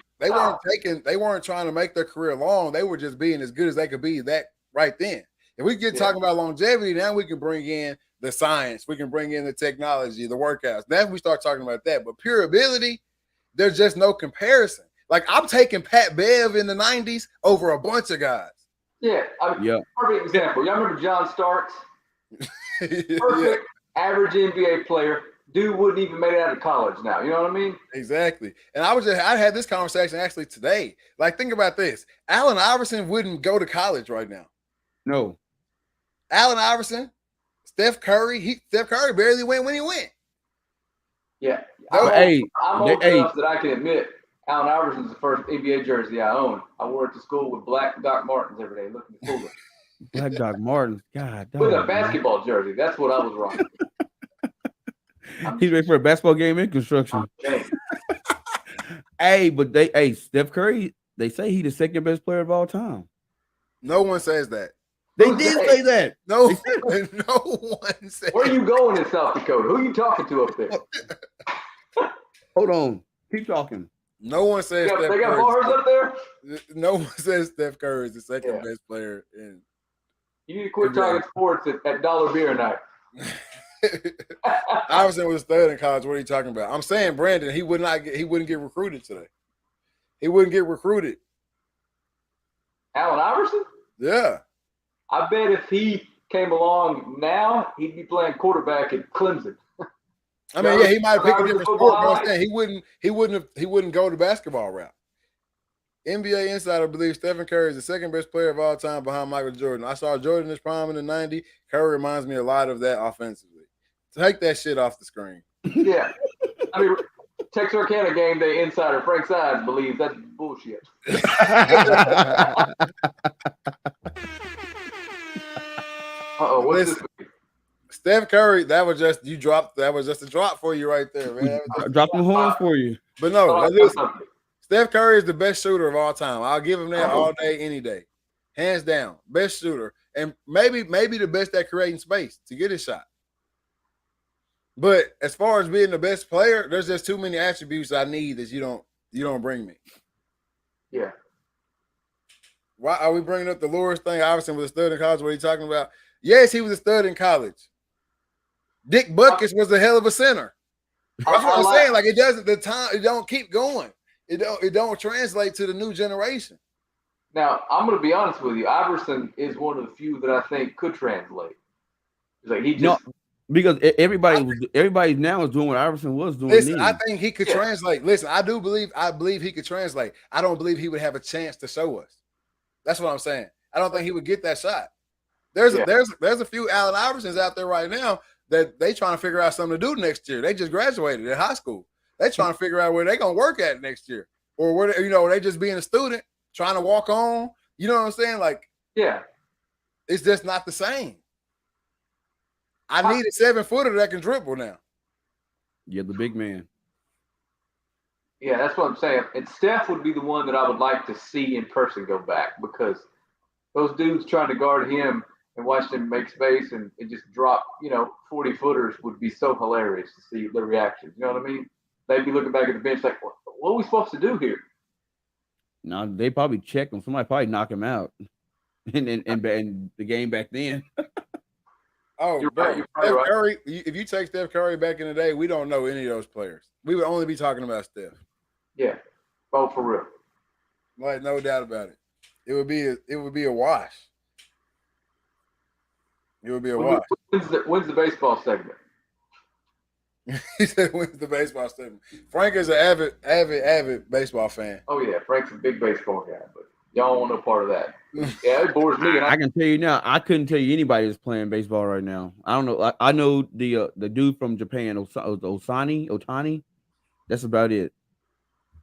trying to make their career long. They were just being as good as they could be that right then. If we get talking about longevity, now we can bring in the science, we can bring in the technology, the workouts. Then we start talking about that. But pure ability, there's just no comparison. Like I'm taking Pat Bev in the 90s over a bunch of guys. Yeah, I mean, Yeah. perfect example. Y'all remember John Starks? Yeah, Perfect, average NBA player. Dude wouldn't even make it out of college now. You know what I mean? exactly. And I had this conversation actually today. Like, think about this. Allen Iverson wouldn't go to college right now. No. Allen Iverson, Steph Curry barely went when he went. Yeah. No, I'm old enough that I can admit Allen Iverson's the first NBA jersey I owned. I wore it to school with black Doc Martens every day, looking foolish. Black Doc Martens. God. With a dog, man. basketball jersey. That's what I was rocking. He's ready for a basketball game in construction. Hey, but Steph Curry, they say he's the second best player of all time. no one says that. They did say that. No, no one says. Where are you going in South Dakota? Who are you talking to up there? Hold on. Keep talking. No one says Steph They got Curry. bars up there? No one says Steph Curry is the second best player in. You need to quit talking sports at Dollar Beer night. Iverson was a stud in college. What are you talking about? I'm saying Brandon, he wouldn't get recruited today. He wouldn't get recruited. Allen Iverson? Yeah. I bet if he came along now, he'd be playing quarterback at Clemson. I mean, yeah, he might have picked a different sport, but I'm Football. saying he wouldn't go the basketball route. NBA Insider believes Stephen Curry is the second best player of all time behind Michael Jordan. I saw Jordan in his prime in the 90s. Curry reminds me a lot of that offensively. Take that shit off the screen. Yeah. I mean, Texarkana game day insider Frank Sides believes that's bullshit. Uh-oh, what's this? Steph Curry, that was just a drop for you right there, man. Drop them horns for you. But no, listen, Steph Curry is the best shooter of all time. I'll give him that all day, any day. Hands down. Best shooter. And maybe the best at creating space to get his shot. But as far as being the best player, there's just too many attributes I need that you don't bring me. Yeah. Why are we bringing up the Lewis thing? Iverson was a stud in college. What are you talking about? Yes, he was a stud in college. Dick Butkus was a hell of a center. That's what I'm saying. Like, it don't keep going. It don't translate to the new generation. Now, I'm going to be honest with you. Iverson is one of the few that I think could translate. It's like he just because everybody now is doing what Iverson was doing. Listen, I think he could translate. Listen, I believe he could translate. I don't believe he would have a chance to show us. That's what I'm saying. I don't think he would get that shot. There's a few Allen Iversons out there right now that they trying to figure out something to do next year. They just graduated in high school. They trying to figure out where they gonna work at next year, or where they just being a student trying to walk on. You know what I'm saying? Like, yeah, it's just not the same. I need a 7-footer that can dribble now. Yeah, the big man. Yeah, that's what I'm saying. And Steph would be the one that I would like to see in person go back, because those dudes trying to guard him and watch him make space and just drop, 40-footers would be so hilarious to see their reactions. You know what I mean? They'd be looking back at the bench like, what are we supposed to do here? No, they probably check him. Somebody probably knock him out and the game back then. Oh, You're bro, right. Steph Curry, if you take Steph Curry back in the day, we don't know any of those players. We would only be talking about Steph. Yeah. Oh, for real. Like, no doubt about it. It would be a wash. It would be a wash. When's the baseball segment? He said, "When's the baseball segment?" Frank is an avid baseball fan. Oh yeah, Frank's a big baseball guy, but y'all want no part of that. Yeah, it bores me. And I can tell you now, I couldn't tell you anybody that's playing baseball right now. I don't know. I know the dude from Japan, Otani. That's about it.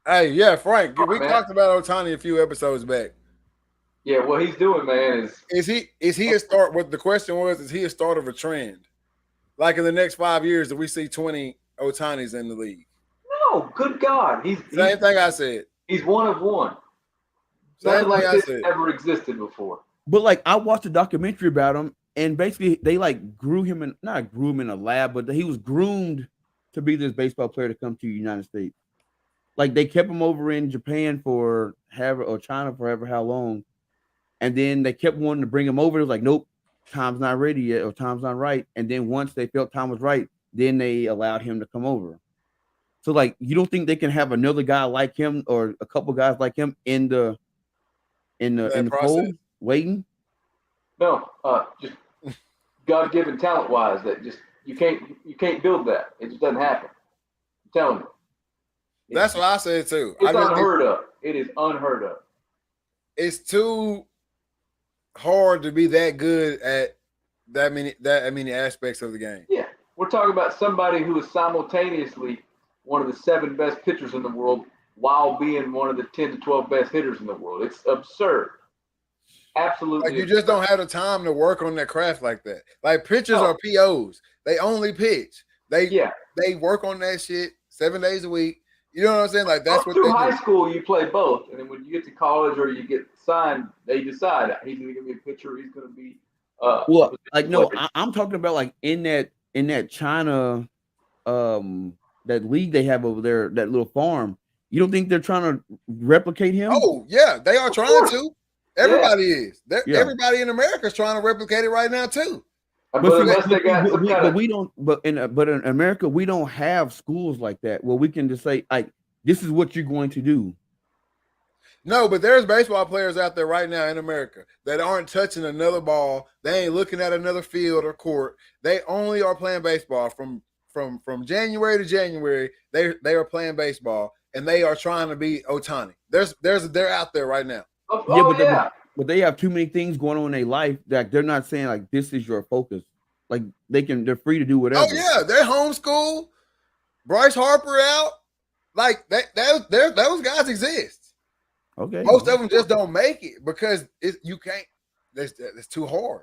Hey, yeah, Frank. We man. talked about Otani a few episodes back. Yeah, what he's doing, man, is he a start? What the question was, is he a start of a trend? Like in the next 5 years, that we see 20 Otanis in the league? No, good God, he's thing I said. He's one of one. Nothing like this ever existed before. But like, I watched a documentary about him, and basically they like grew him in a lab, but he was groomed to be this baseball player to come to the United States. Like, they kept him over in Japan or China for how long, and then they kept wanting to bring him over. It was like, nope, time's not ready yet, or time's not right. And then once they felt time was right, then they allowed him to come over. So like, you don't think they can have another guy like him or a couple guys like him in the That process. fold waiting? No, just God given talent wise, that just you can't build that. It just doesn't happen. I'm telling you. That's what I said too. It's I just think unheard of. It is unheard of. it's too hard to be that good at that many aspects of the game. Yeah, we're talking about somebody who is simultaneously one of the 7 best pitchers in the world while being one of the 10 to 12 best hitters in the world. It's absurd. Absolutely. Like, you just don't have the time to work on their craft like that. Like, pitchers are POs. They only pitch. They work on that shit 7 days a week. You know what I'm saying? Like, that's Up what through they high do. school, you play both, and then when you get to college or you get signed, they decide he's going to be a pitcher. He's going to be. Well, like, no, I'm talking about like in that China, that league they have over there, that little farm. You don't think they're trying to replicate him? Oh, yeah, they are trying to. Everybody is. Yeah. Everybody in America is trying to replicate it right now too. But unless they got some kind of. we don't. But in America, we don't have schools like that where we can just say, like, this is what you're going to do. No, but there's baseball players out there right now in America that aren't touching another ball. They ain't looking at another field or court. They only are playing baseball from January to January. They are playing baseball and they are trying to be Ohtani. They're out there right now. But they have too many things going on in their life that they're not saying like this is your focus. Like they're free to do whatever. Oh yeah, they're homeschooled. Bryce Harper out. Like those guys exist. Okay. Most of them just don't make it because you can't. It's too hard.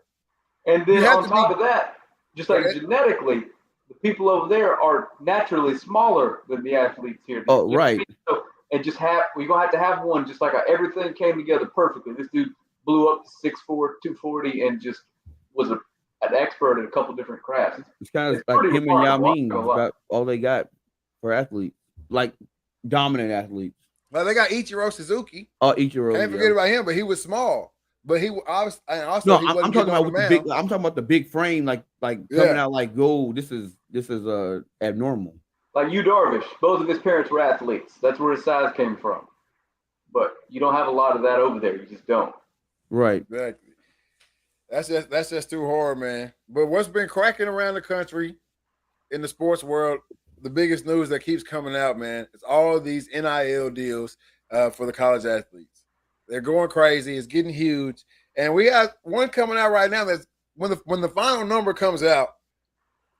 And then on top of that, just like genetically, the people over there are naturally smaller than the athletes here. Oh, right. So, and we're gonna have to have one just like everything came together perfectly. This dude blew up to 6'4", 240, and just was an expert at a couple different crafts. It's kind of like him and Yao Ming about all they got for athletes, like dominant athletes. Well, they got Ichiro Suzuki. Oh, Ichiro. Can't forget about him, but he was small. But he was also. No, he I'm wasn't talking about with with the big. I'm talking about the big frame, like coming out like, "Go, this is abnormal." Like Yu Darvish, both of his parents were athletes. That's where his size came from. But you don't have a lot of that over there. You just don't. Right. Exactly. That's just too hard, man. But what's been cracking around the country in the sports world, the biggest news that keeps coming out, man, is all of these NIL deals for the college athletes. They're going crazy. It's getting huge. And we got one coming out right now that's when the final number comes out,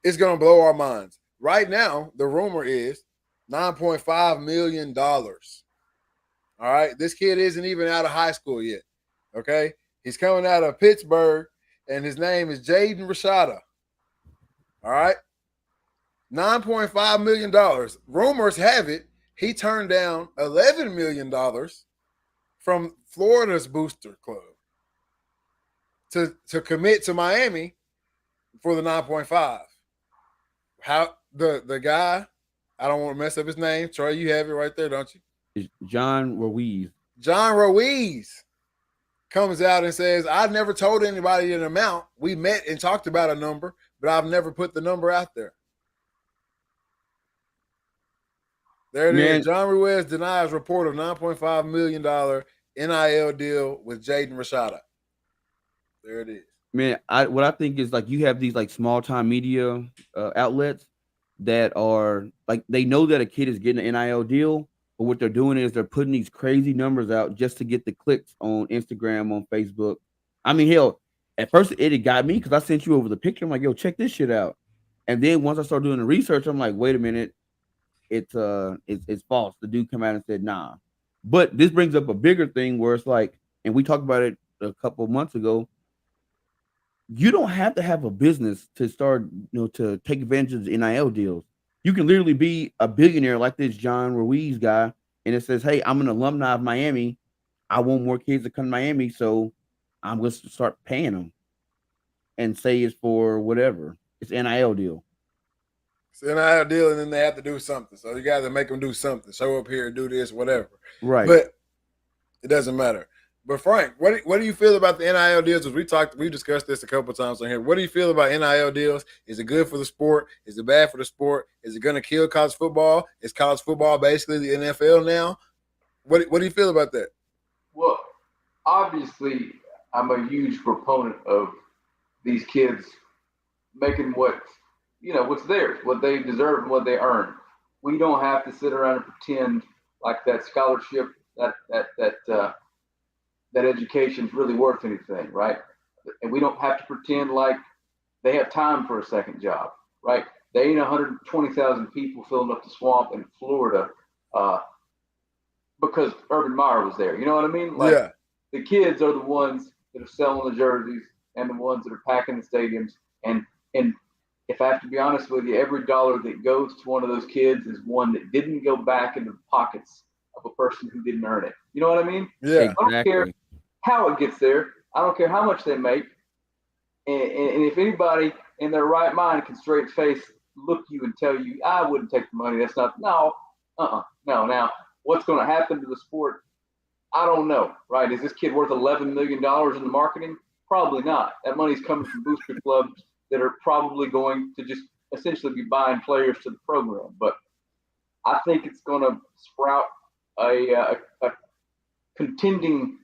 it's going to blow our minds. Right now, the rumor is $9.5 million. All right. This kid isn't even out of high school yet. Okay. He's coming out of Pittsburgh, and his name is Jaden Rashada. All right. $9.5 million. Rumors have it he turned down $11 million from Florida's booster club to commit to Miami for the 9.5. How the guy, I don't want to mess up his name. Troy, you have it right there, don't you? It's John Ruiz. John Ruiz comes out and says, I never told anybody an amount. We met and talked about a number, but I've never put the number out there. There it is. John Ruiz denies report of $9.5 million NIL deal with Jaden Rashada. There it is. Man, what I think is like you have these like small time media outlets that are like they know that a kid is getting an NIL deal, but what they're doing is they're putting these crazy numbers out just to get the clicks on Instagram, on Facebook. I mean, hell, at first it got me because I sent you over the picture. I'm like, yo, check this shit out. And then once I started doing the research, I'm like, wait a minute, it's false. The dude came out and said, nah. But this brings up a bigger thing where it's like, and we talked about it a couple of months ago. You don't have to have a business to start, to take advantage of the NIL deals. You can literally be a billionaire like this John Ruiz guy, and it says, hey, I'm an alumni of Miami. I want more kids to come to Miami, so I'm going to start paying them and say it's for whatever. It's NIL deal. It's an NIL deal, and then they have to do something. So you got to make them do something. Show up here, do this, whatever. Right. But it doesn't matter. But Frank, what do you feel about the NIL deals? As we discussed this a couple times on here. What do you feel about NIL deals? Is it good for the sport? Is it bad for the sport? Is it going to kill college football? Is college football basically the NFL now? What do you feel about that? Well, obviously, I'm a huge proponent of these kids making what's theirs, what they deserve and what they earn. We don't have to sit around and pretend like that scholarship, that education is really worth anything, right? And we don't have to pretend like they have time for a second job, right? They ain't 120,000 people filling up the swamp in Florida because Urban Meyer was there. You know what I mean? Like, yeah. The kids are the ones that are selling the jerseys and the ones that are packing the stadiums. And if I have to be honest with you, every dollar that goes to one of those kids is one that didn't go back into the pockets of a person who didn't earn it. You know what I mean? Yeah. I don't care how it gets there. I don't care how much they make. And if anybody in their right mind can straight face look you and tell you, I wouldn't take the money. That's not, no. Now, what's going to happen to the sport? I don't know, right? Is this kid worth $11 million in the marketing? Probably not. That money's coming from booster clubs that are probably going to just essentially be buying players to the program. But I think it's going to sprout a contending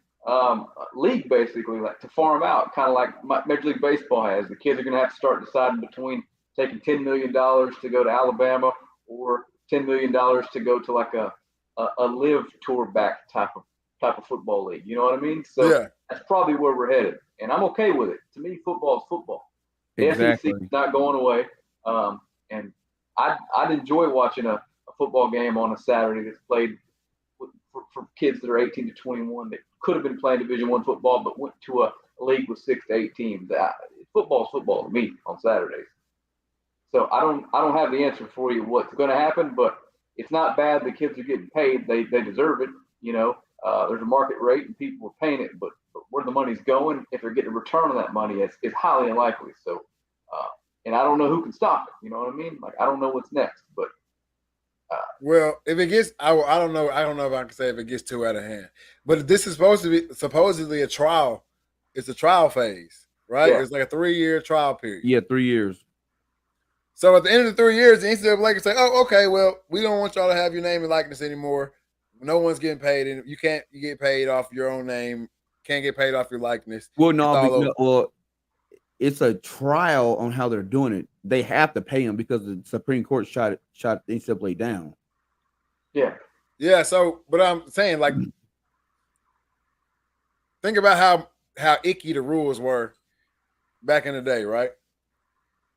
league, basically, like to farm out, kind of like Major League Baseball has. The kids are going to have to start deciding between taking $10 million to go to Alabama or $10 million to go to like a live tour back type of football league. You know what I mean? So that's probably where we're headed, and I'm okay with it. To me, football is football. The SEC is not going away, and I'd enjoy watching a football game on a Saturday that's played for kids that are 18 to 21 that could have been playing Division I football but went to a league with 6 to 8 teams. Football is football to me on Saturdays. So I don't have the answer for you what's going to happen, but it's not bad. The kids are getting paid. They deserve it. You know, there's a market rate and people are paying it, but where the money's going, if they're getting a return on that money, it's highly unlikely. So, and I don't know who can stop it. You know what I mean? Like, I don't know what's next, but. Well, if it gets, I don't know. I don't know if I can say if it gets too out of hand. But this is supposedly a trial. It's a trial phase, right? Yeah. It's like a 3-year trial period. Yeah, 3 years. So at the end of the 3 years, the NCAA can say, "Oh, okay, well, we don't want y'all to have your name and likeness anymore. No one's getting paid, and you get paid off your own name. Can't get paid off your likeness." Well, it's a trial on how they're doing it. They have to pay them because the Supreme Court shot the NCAA down. Yeah. Yeah. So, but I'm saying, like, think about how icky the rules were back in the day, right?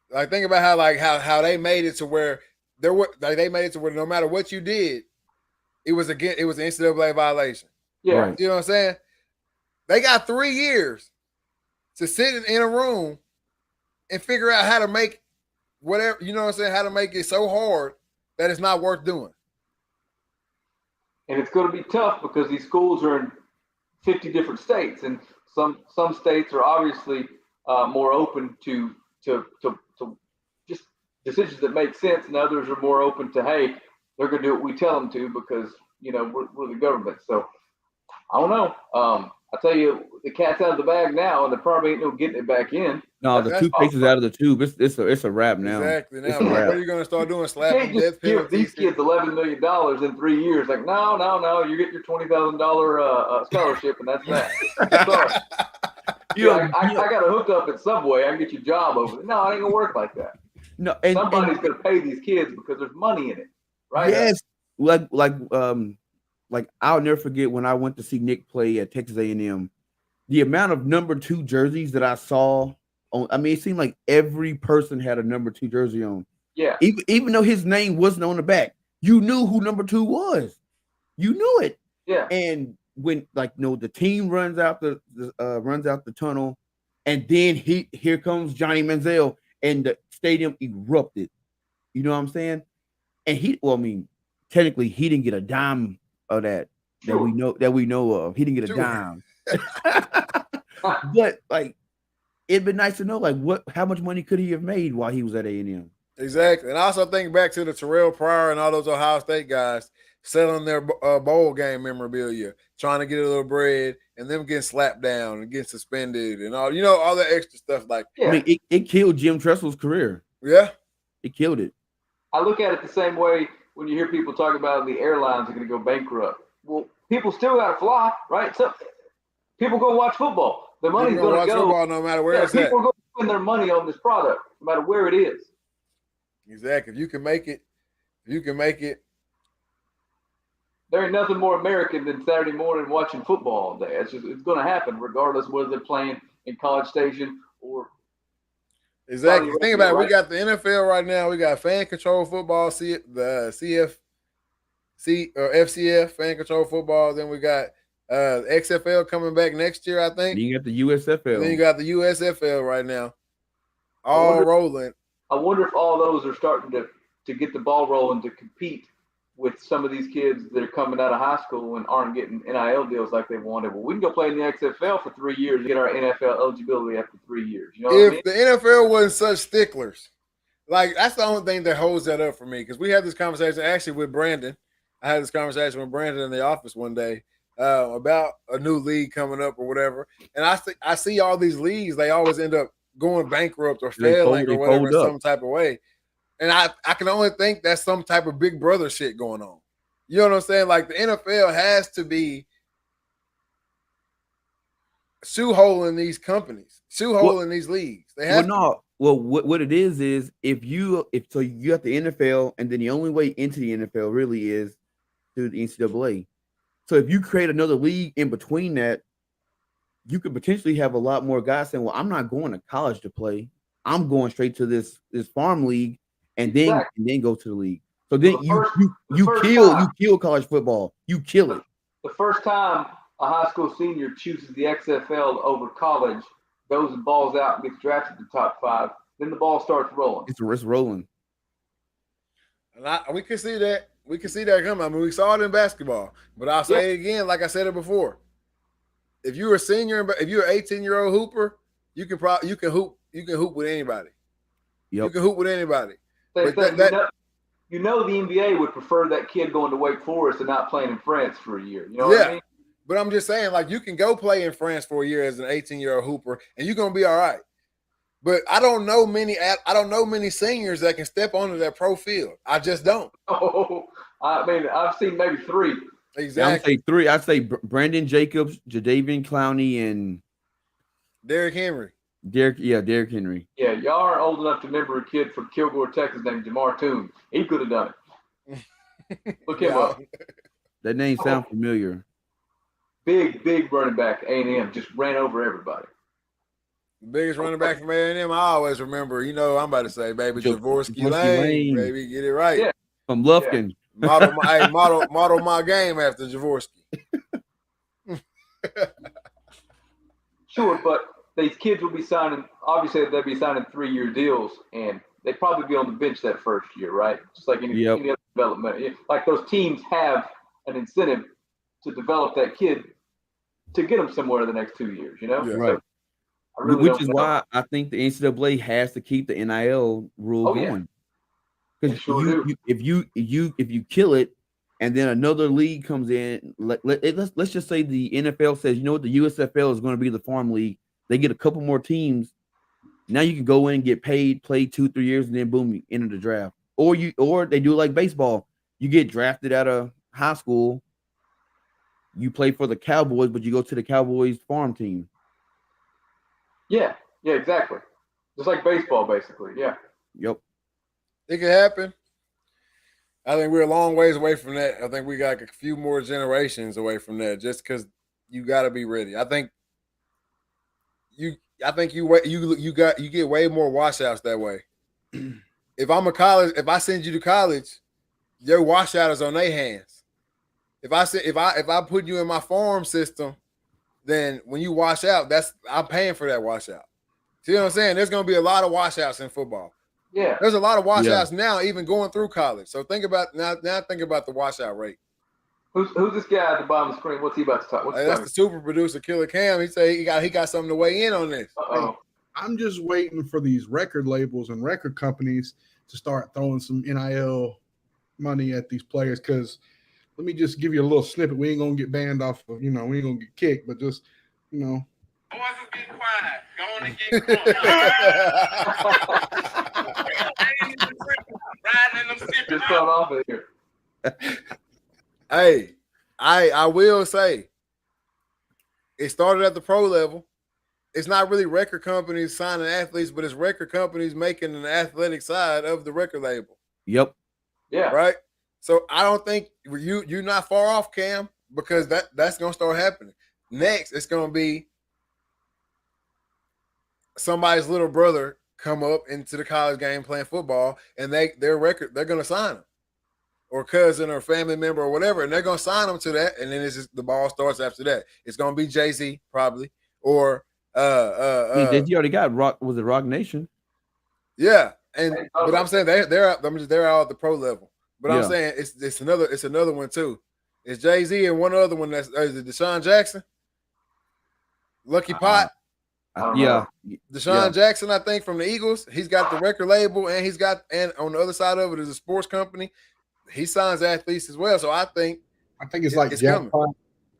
Like, think about how they made it to where they made it to where no matter what you did, it was an NCAA violation. Yeah. Right. You know what I'm saying? They got 3 years to sit in a room and figure out how to make whatever, you know what I'm saying, how to make it so hard that it's not worth doing. And it's going to be tough because these schools are in 50 different states, and some states are obviously more open to just decisions that make sense, and others are more open to, hey, they're going to do what we tell them to because, you know, we're the government. So I don't know. I tell you, the cat's out of the bag now, and there probably ain't no getting it back in. No, the toothpaste is out of the tube. It's a wrap now. Exactly. Now, It's a what wrap. are you going to start doing? You Slapping can't just death give penalties? these kids $11 million in 3 years. Like, no, you get your $20,000 scholarship, and that's that. Sorry. I got a hookup at Subway. I can get you a job over there. No, it ain't gonna work like that. No, Somebody's gonna pay these kids because there's money in it, right? Yes, like I'll never forget when I went to see Nick play at Texas A&M. The amount of number 2 jerseys that I saw on, I mean, it seemed like every person had a number 2 jersey on. Yeah. Even though his name wasn't on the back, you knew who number 2 was. You knew it. Yeah. And when the team runs out the tunnel, and then here comes Johnny Manziel, and the stadium erupted. You know what I'm saying? And technically he didn't get a dime of that we know of. He didn't get a dime. But like, it'd be nice to know how much money could he have made while he was at A&M. Exactly. And I also think back to the Terrell Pryor and all those Ohio State guys. selling their bowl game memorabilia, trying to get a little bread, and them getting slapped down and getting suspended and all, all that extra stuff. Like, Yeah. I mean, it killed Jim Tressel's career. yeah, It killed it. I look at it the same way when you hear people talk about the airlines are going to go bankrupt. Well, people still got to fly, right? So people go watch football. The money's People going watch to go. football no matter where it's at. People are going to spend their money on this product, no matter where it is. Exactly. If you can make it. There ain't nothing more American than Saturday morning watching football all day. It's going to happen regardless whether they're playing in College Station or. Exactly. Think about it. We Right? got the NFL right now. We got fan control football, the FCF fan control football. Then we got XFL coming back next year, I think. And you got the USFL. And then you got the USFL right now, all rolling. I wonder if all those are starting to get the ball rolling to compete with some of these kids that are coming out of high school and aren't getting NIL deals like they wanted. Well, we can go play in the XFL for 3 years and get our NFL eligibility after 3 years. You know what I mean? If the NFL wasn't such sticklers, like that's the only thing that holds that up for me. Because we had this conversation actually with Brandon. I had this conversation with Brandon in the office one day about a new league coming up or whatever. And I see all these leagues, they always end up going bankrupt or failing or whatever in some type of way. And I can only think that's some type of Big Brother shit going on. You know what I'm saying? Like the NFL has to be shoeholing these companies, shoeholing these leagues. They have what it is if you have the NFL, and then the only way into the NFL really is through the NCAA. So if you create another league in between that, you could potentially have a lot more guys saying, "Well, I'm not going to college to play. I'm going straight to this farm league." And then go to the league. So then you kill college football. You kill it. The first time a high school senior chooses the XFL over college, goes and balls out and gets drafted to the top 5, then the ball starts rolling. It's rolling. And we can see that. We can see that coming. I mean, we saw it in basketball. But I'll say it again, like I said it before. If you're a senior, if you're an 18-year-old hooper, you can hoop with anybody. Yep. You can hoop with anybody. The NBA would prefer that kid going to Wake Forest and not playing in France for a year. You know what I mean? But I'm just saying, like, you can go play in France for a year as an 18-year-old hooper, and you're gonna be all right. But I don't know many seniors that can step onto that pro field. I just don't. Oh, I mean, I've seen maybe 3. Exactly. I'd say 3. I'd say Brandon Jacobs, Jadavian Clowney, and Derrick Henry. Derrick Henry. Yeah, y'all aren't old enough to remember a kid from Kilgore, Texas named Jamar Toombs. He could have done it. Look him up. That name sounds familiar. Big running back, A&M, just ran over everybody. The biggest running back from A&M, I always remember, I'm about to say, baby, Javorsky Lane, baby, get it right. Yeah. From Lufkin. Yeah. Model my game after Javorsky. Sure, but these kids will be signing, obviously they'll be signing 3-year deals, and they'd probably be on the bench that first year, right? Just like any other development. Like those teams have an incentive to develop that kid to get them somewhere in the next 2 years, Yeah. Right. So really which is why I think the NCAA has to keep the NIL rule going. Because if you kill it, and then another league comes in, let's just say the NFL says, you know what, the USFL is going to be the farm league. They get a couple more teams. Now you can go in and get paid, play 2-3 years, and then boom, you enter the draft. Or they do like baseball. You get drafted out of high school. You play for the Cowboys, but you go to the Cowboys farm team. Yeah, exactly. Just like baseball, basically. Yeah. Yep. It could happen. I think we're a long ways away from that. I think we got a few more generations away from that, just because you got to be ready. I think you get way more washouts that way. If I send you to college, your washout is on their hands. If I put you in my farm system, then when you wash out, I'm paying for that washout. See what I'm saying? There's going to be a lot of washouts in football. Yeah. There's a lot of washouts now, even going through college. So think about the washout rate. Who's this guy at the bottom of the screen? What's he about to talk? That's the super producer, Killer Cam. He said he got something to weigh in on this. Uh-oh. I'm just waiting for these record labels and record companies to start throwing some NIL money at these players. Because let me just give you a little snippet. We ain't gonna get banned off of, we ain't gonna get kicked, but just, Boys is getting quiet. Go on and get drunk. Riding in them sipping Just start off of here. Hey, I will say, it started at the pro level. It's not really record companies signing athletes, but it's record companies making an athletic side of the record label. Yep. Yeah. Right. So I don't think you're not far off, Cam, because that's gonna start happening. Next, it's gonna be somebody's little brother come up into the college game playing football, and they're gonna sign him, or cousin or family member or whatever, and they're gonna sign them to that, and then it's just, the ball starts after that. It's gonna be Jay-Z probably, or Jay-Z already got Rock. Was it Rock Nation? yeah, but I'm saying they're all at the pro level. But I'm Yeah. saying it's another one too. It's Jay-Z and one other one that's is it Deshaun Jackson, Lucky Pot. Yeah. Deshaun Jackson, I think, from the Eagles. He's got the record label, and and on the other side of it is a sports company. He signs athletes as well. So I think it's like it's Jackpot. coming.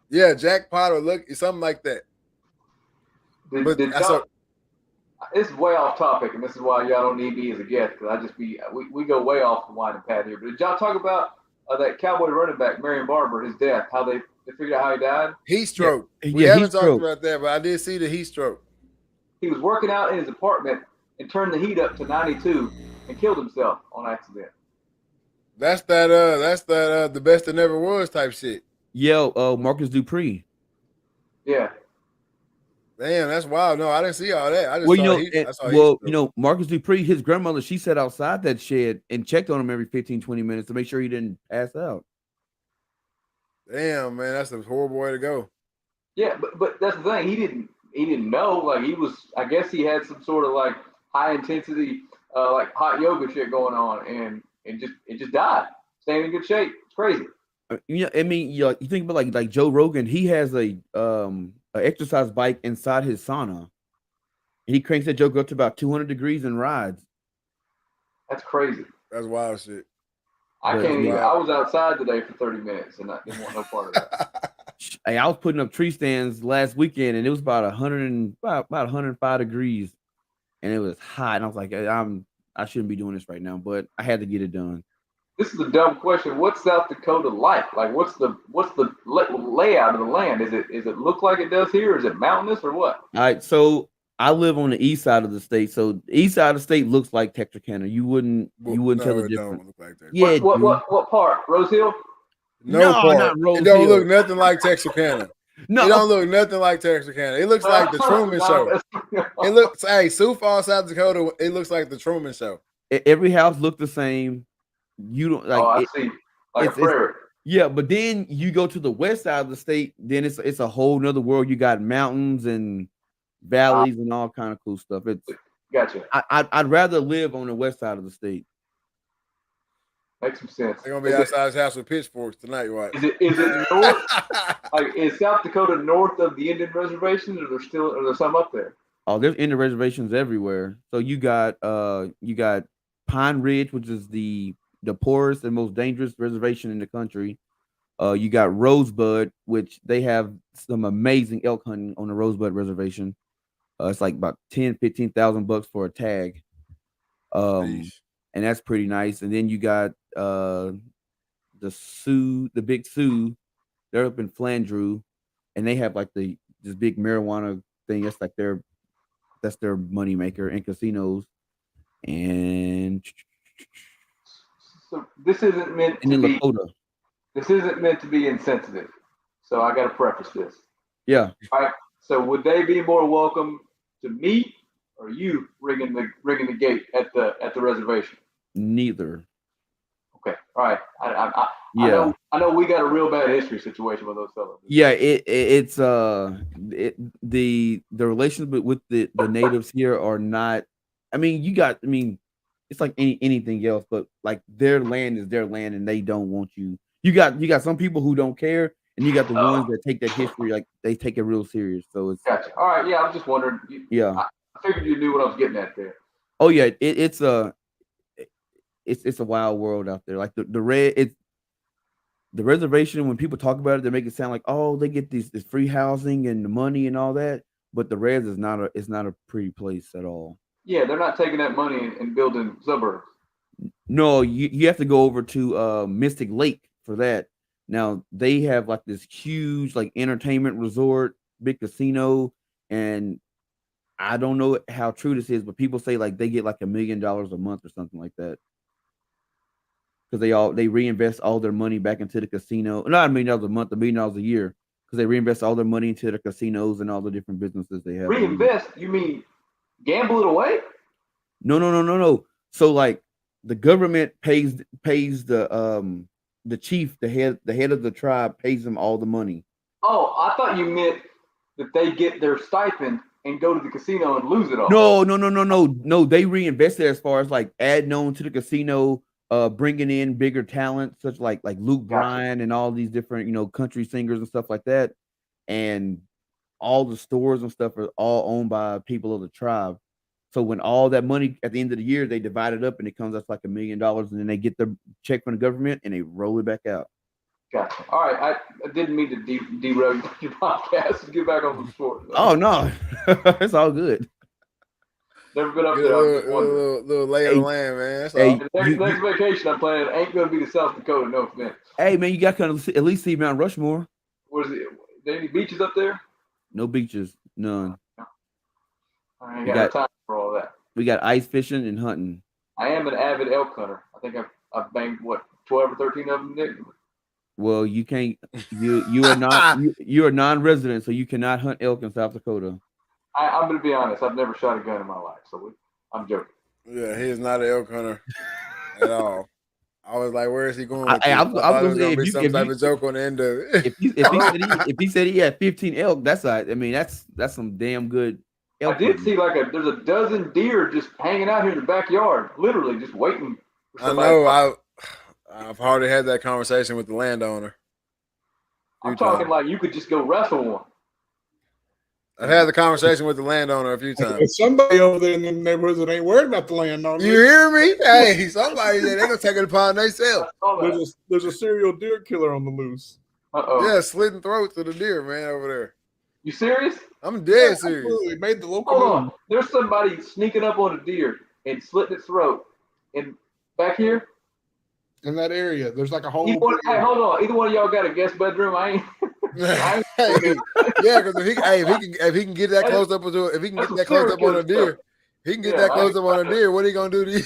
Yeah, Jackpot or something like that. This is way off topic, and this is why y'all don't need me as a guest, because we go way off the winding path here. But did y'all talk about that Cowboy running back, Marion Barber, his death, how they figured out how he died? Heat stroke. Yeah, we haven't heat talked stroke. about that, but I did see the heat stroke. He was working out in his apartment and turned the heat up to 92 and killed himself on accident. That's that the best that never was type shit. Yeah, Marcus Dupree. Yeah. Damn, that's wild. No, I didn't see all that. I just saw heat stroke. Marcus Dupree, his grandmother, she sat outside that shed and checked on him every 15, 20 minutes to make sure he didn't pass out. Damn, man, that's a horrible way to go. Yeah, but that's the thing. He didn't know. Like, I guess he had some sort of like high intensity, like hot yoga shit going on, and it just died. Staying in good shape. It's crazy. You think about like Joe Rogan. He has a exercise bike inside his sauna. He cranks that joke up to about 200 degrees and rides. That's crazy. That's wild shit. I was outside today for 30 minutes, and I didn't want no part of that. Hey, I was putting up tree stands last weekend, and it was about 105 degrees, and it was hot. And I was like, I shouldn't be doing this right now, but I had to get it done. This is a dumb question. What's South Dakota like? Like, what's the layout of the land? Is it look like it does here? Is it mountainous or what? All right, so I live on the east side of the state. So the east side of the state looks like Texarkana. You wouldn't tell the difference. Don't look like that. Yeah. What part? Rose Hill? No part. Not Rose It don't Hill. look nothing like Texarkana. No, It don't look nothing like Texarkana. It looks like the Truman Show. It looks, Sioux Falls, South Dakota. It looks like the Truman Show. every house looked the same. You don't like. I see. Like a prairie. Yeah, but then you go to the west side of the state, then it's a whole nother world. You got mountains and valleys and all kind of cool stuff. Gotcha. I'd rather live on the west side of the state. Makes some sense. They're gonna be outside his house with pitchforks tonight, right? Is it north? Like, is South Dakota north of the Indian reservations, or are there some up there? Oh, there's Indian reservations everywhere. So you got Pine Ridge, which is the poorest and most dangerous reservation in the country. You got Rosebud, which they have some amazing elk hunting on the Rosebud reservation. It's like about $10,000-$15,000 for a tag. And that's pretty nice. And then you got the Big Sioux. They're up in Flandreau, and they have like this big marijuana thing. That's like their money maker in casinos. And so this isn't meant to be. Lakota. This isn't meant to be insensitive. So I got to preface this. Yeah. All right. So would they be more welcome to me or you ringing the gate at the reservation? Neither. Okay. All right. I know we got a real bad history situation with those fellows. Yeah, it's the relations with the natives here are not. It's like anything else, but like their land is their land, and they don't want you. You got some people who don't care, and you got the ones that take that history like they take it real serious. So it's gotcha. All right. Yeah, I was just wondering. I figured you knew what I was getting at there. Oh yeah, it's a wild world out there. Like the red, the reservation, when people talk about it, they make it sound like, oh, they get this free housing and the money and all that. But the res is not a pretty place at all. Yeah, they're not taking that money and building suburbs. No, you have to go over to Mystic Lake for that. Now they have like this huge like entertainment resort, big casino, and I don't know how true this is, but people say like they get like $1 million a month or something like that. Because they reinvest all their money back into the casino. Not $1 million a month, $1 million a year. Because they reinvest all their money into the casinos and all the different businesses they have. Reinvest? You mean gamble it away? No. So like the government pays the chief, the head of the tribe pays them all the money. Oh, I thought you meant that they get their stipend and go to the casino and lose it all. No. They reinvest it as far as like adding on to the casino, bringing in bigger talent, such like Luke Bryan and all these different country singers and stuff like that, and all the stores and stuff are all owned by people of the tribe. So when all that money at the end of the year, they divide it up and it comes up like $1 million, and then they get the check from the government and they roll it back out. Gotcha. All right, I didn't mean to derail your podcast. Get back on the sport. Oh no, it's all good. Never been up there. Little lay of the land, man. That's all. The next vacation I'm planning ain't gonna be to South Dakota. No offense. Hey man, you got to at least see Mount Rushmore. What is it? There any beaches up there? No beaches, none. I ain't got time for all that. We got ice fishing and hunting. I am an avid elk hunter. I think I've banged 12 or 13 of them, Nick. Well, you can't. You are not. You are non-resident, so you cannot hunt elk in South Dakota. I'm going to be honest. I've never shot a gun in my life, so I'm joking. Yeah, he is not an elk hunter at all. I was like, where is he going? I was going to say some type of joke on the end of it. If he said he had 15 elk, that's some damn good. I did see there's a dozen deer just hanging out here in the backyard, literally just waiting. I know. I've already had that conversation with the landowner. I'm talking like you could just go wrestle one. I've had the conversation with the landowner a few times. There's somebody over there in the neighborhoods that ain't worried about the landowner. You hear me? Hey, somebody said they're gonna take it upon themselves. There's a serial deer killer on the loose. Uh-oh. Yeah, slitting throats to the deer, man, over there. You serious? I'm dead serious. Absolutely. Made the local Hold news. on. There's somebody sneaking up on a deer and slitting its throat. And back here? In that area, there's like a whole. Hey, hold on. Either one of y'all got a guest bedroom? I ain't. Yeah, because if he can get that close up on a deer, he can get that close up on a deer. What are you gonna do to you?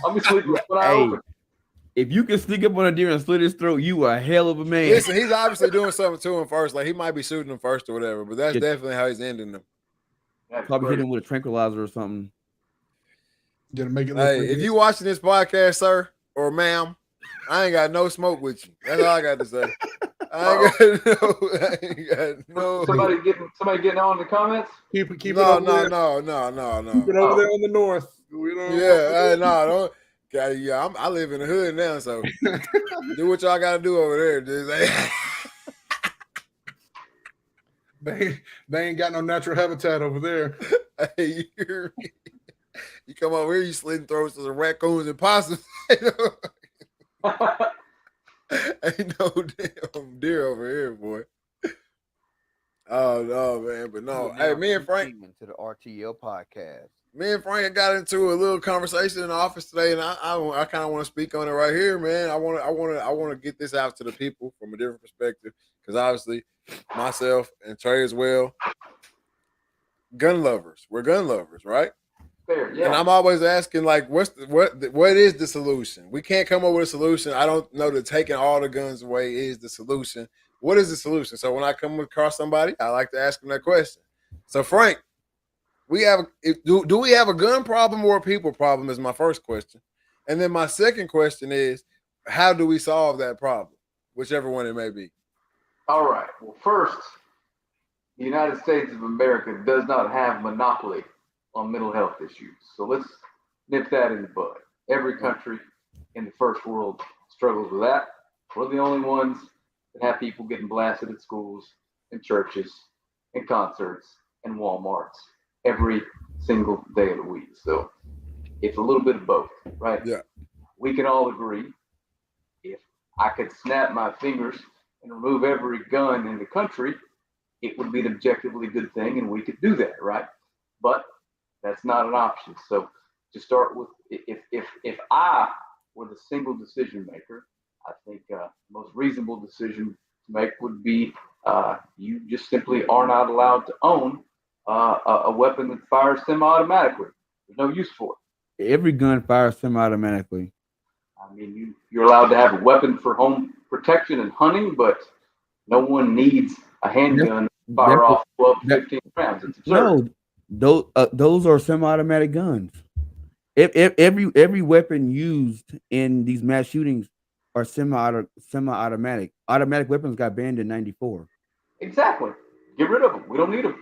I'll be sleeping when I open. If you can sneak up on a deer and slit his throat, you are a hell of a man. Listen, he's obviously doing something to him first. Like he might be shooting him first or whatever, but that's definitely how he's ending them. Probably hit him with a tranquilizer or something. Gonna make it. Hey, if you watching this podcast, sir or ma'am, I ain't got no smoke with you. That's all I got to say. I ain't got no. Somebody getting on in the comments. Keep it No. Keep it over there in the north. Don't. Yeah, I live in the hood now, so do what y'all got to do over there. They ain't got no natural habitat over there. Hey, you hear me? You come over here, you slitting throats to the raccoons and possums. Ain't no damn deer over here, boy. Oh no, man, but no. Hey, me and Frank to the RTL podcast. Me and Frank got into a little conversation in the office today, and I kind of want to speak on it right here, man. I want to get this out to the people from a different perspective, because obviously myself and Trey as well, gun lovers. We're gun lovers, right? Fair, yeah. And I'm always asking, like, what is the solution? We can't come up with a solution. I don't know that taking all the guns away is the solution. What is the solution? So when I come across somebody, I like to ask them that question. So Frank, do we have a gun problem or a people problem is my first question. And then my second question is, how do we solve that problem? Whichever one it may be. All right. Well, first, the United States of America does not have monopoly on mental health issues. So let's nip that in the bud. Every country in the first world struggles with that. We're the only ones that have people getting blasted at schools and churches and concerts and Walmarts every single day of the week. So it's a little bit of both, right? Yeah. We can all agree if I could snap my fingers and remove every gun in the country, it would be an objectively good thing, and we could do that, right? But that's not an option. So to start with, if I were the single decision maker, I think most reasonable decision to make would be you just simply are not allowed to own a weapon that fires semi-automatically. There's no use for it. Every gun fires semi-automatically. I mean, you're allowed to have a weapon for home protection and hunting, but no one needs a handgun to fire off 12 to 15 rounds. It's absurd. No, those are semi-automatic guns. Every weapon used in these mass shootings are semi-automatic. Automatic weapons got banned in '94. Exactly. Get rid of them. We don't need them.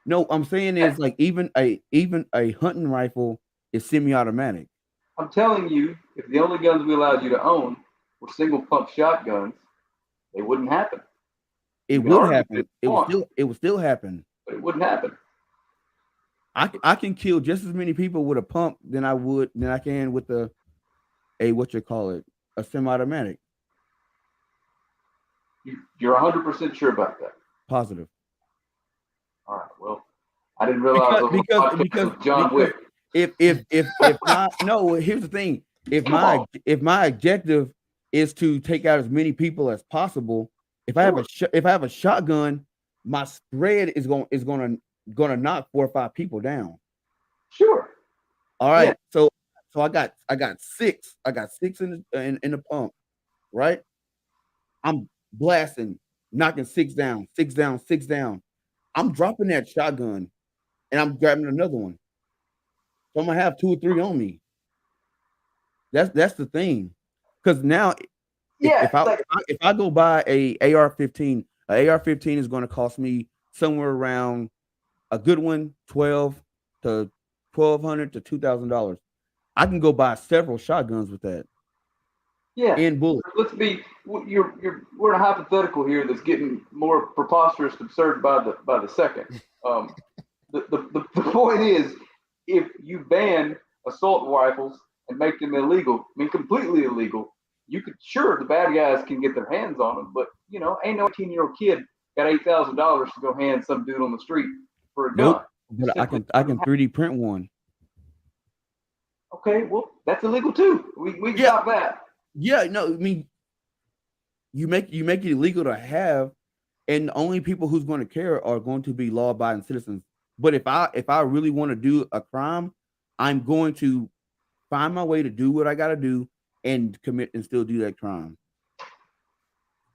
No, I'm saying is like even a hunting rifle is semi-automatic. I'm telling you, if the only guns we allowed you to own were single pump shotguns, they wouldn't happen. It would happen. It would still happen. But it wouldn't happen. I can kill just as many people with a pump than I can with a semi-automatic. You're 100% sure about that? Positive. All right. Well, I didn't realize because John Wick. If not, no. Here's the thing: if my objective is to take out as many people as possible, if I have a shotgun, my spread is gonna knock 4 or 5 people down. Sure. All right. Yeah. So I got 6. I got 6 in the pump. Right. I'm blasting, knocking 6 down, 6 down, 6 down. I'm dropping that shotgun, and I'm grabbing another one. So I'm gonna have 2 or 3 on me. That's the thing, because now, if I go buy a AR-15, an AR-15 is going to cost me somewhere around a good one $1,200 to $2,000. I can go buy several shotguns with that. Yeah. And bullets. We're in a hypothetical here that's getting more preposterous, absurd by the second. The point is, if you ban assault rifles and make them illegal, I mean completely illegal, you could the bad guys can get their hands on them, but ain't no 18-year-old kid got $8,000 to go hand some dude on the street for a gun. Nope. But I can 3D print one. Okay, well that's illegal too. We can stop that. Yeah, no, I mean you make it illegal to have, and the only people who's going to care are going to be law-abiding citizens. But if I really want to do a crime, I'm going to find my way to do what I got to do and commit and still do that crime.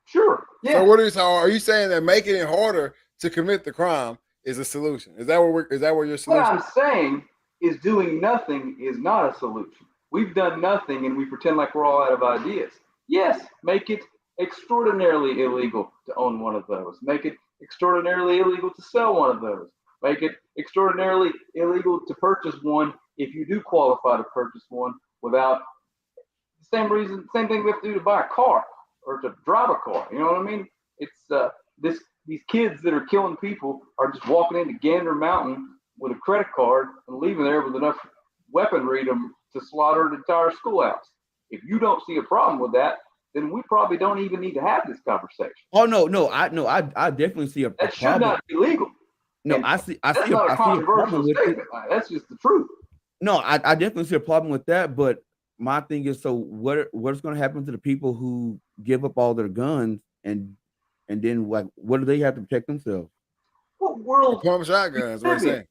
Sure. Yeah. So are you saying that making it harder to commit the crime is a solution? Is that what your solution? What I'm saying is doing nothing is not a solution. We've done nothing and we pretend like we're all out of ideas. Yes, make it extraordinarily illegal to own one of those. Make it extraordinarily illegal to sell one of those. Make it extraordinarily illegal to purchase one if you do qualify to purchase one without the same thing we have to do to buy a car or to drive a car. You know what I mean? It's these kids that are killing people are just walking into Gander Mountain with a credit card and leaving there with enough weaponry to slaughter an entire schoolhouse. If you don't see a problem with that, then we probably don't even need to have this conversation. Oh no, I definitely see a problem. That should not be legal. No, and I see a problem with it. That's just the truth. No, I definitely see a problem with that. But my thing is, so what's going to happen to the people who give up all their guns and then what do they have to protect themselves? What world? Pump shotguns. What are you saying?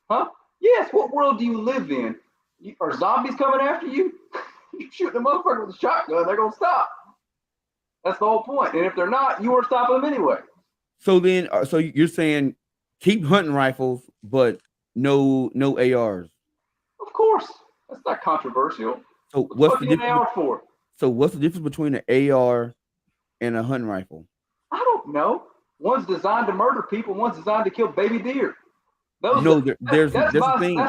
Huh? Yes. What world do you live in? Are zombies coming after you? You shoot a motherfucker with a shotgun, they're gonna stop. That's the whole point. And if they're not, you are stopping them anyway. So then, so you're saying keep hunting rifles, but no ARs. Of course, that's not controversial. So what's the difference? AR for? So what's the difference between an AR and a hunting rifle? I don't know. One's designed to murder people. One's designed to kill baby deer. There's the thing.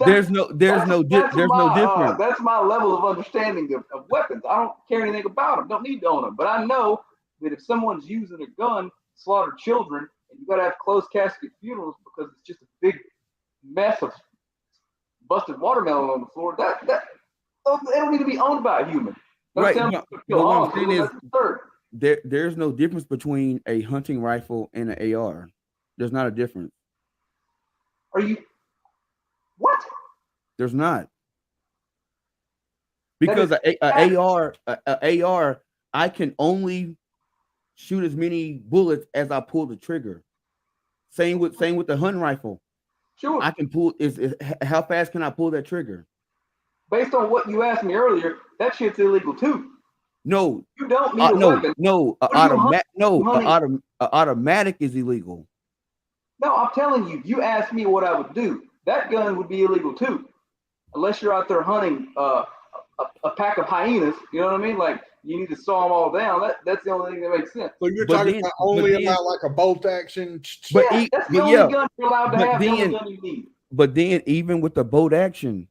There's no difference. That's my level of understanding of weapons. I don't care anything about them. Don't need to own them. But I know that if someone's using a gun to slaughter children, and you got to have closed casket funerals because it's just a big mess of busted watermelon on the floor, they don't need to be owned by a human. Don't Right, tell me but- to but kill what I'm all. saying is- That's the third. There's no difference between a hunting rifle and an AR. There's not a difference. Are you? What? There's not. That Because is a AR, I can only shoot as many bullets as I pull the trigger. Same with the hunting rifle. Sure. I can pull how fast can I pull that trigger? Based on what you asked me earlier, that shit's illegal too. No, You don't need a weapon. no, What are you hunting? automatic is illegal. No, I'm telling you, you asked me what I would do. That gun would be illegal too, unless you're out there hunting a pack of hyenas. You know what I mean? Like you need to saw them all down. That's the only thing that makes sense. So you're But talking then- about only but then- about like a bolt action. But Yeah, e- that's the but only yeah, gun you're allowed to but have. The only then- gun you need. But then even with the bolt action,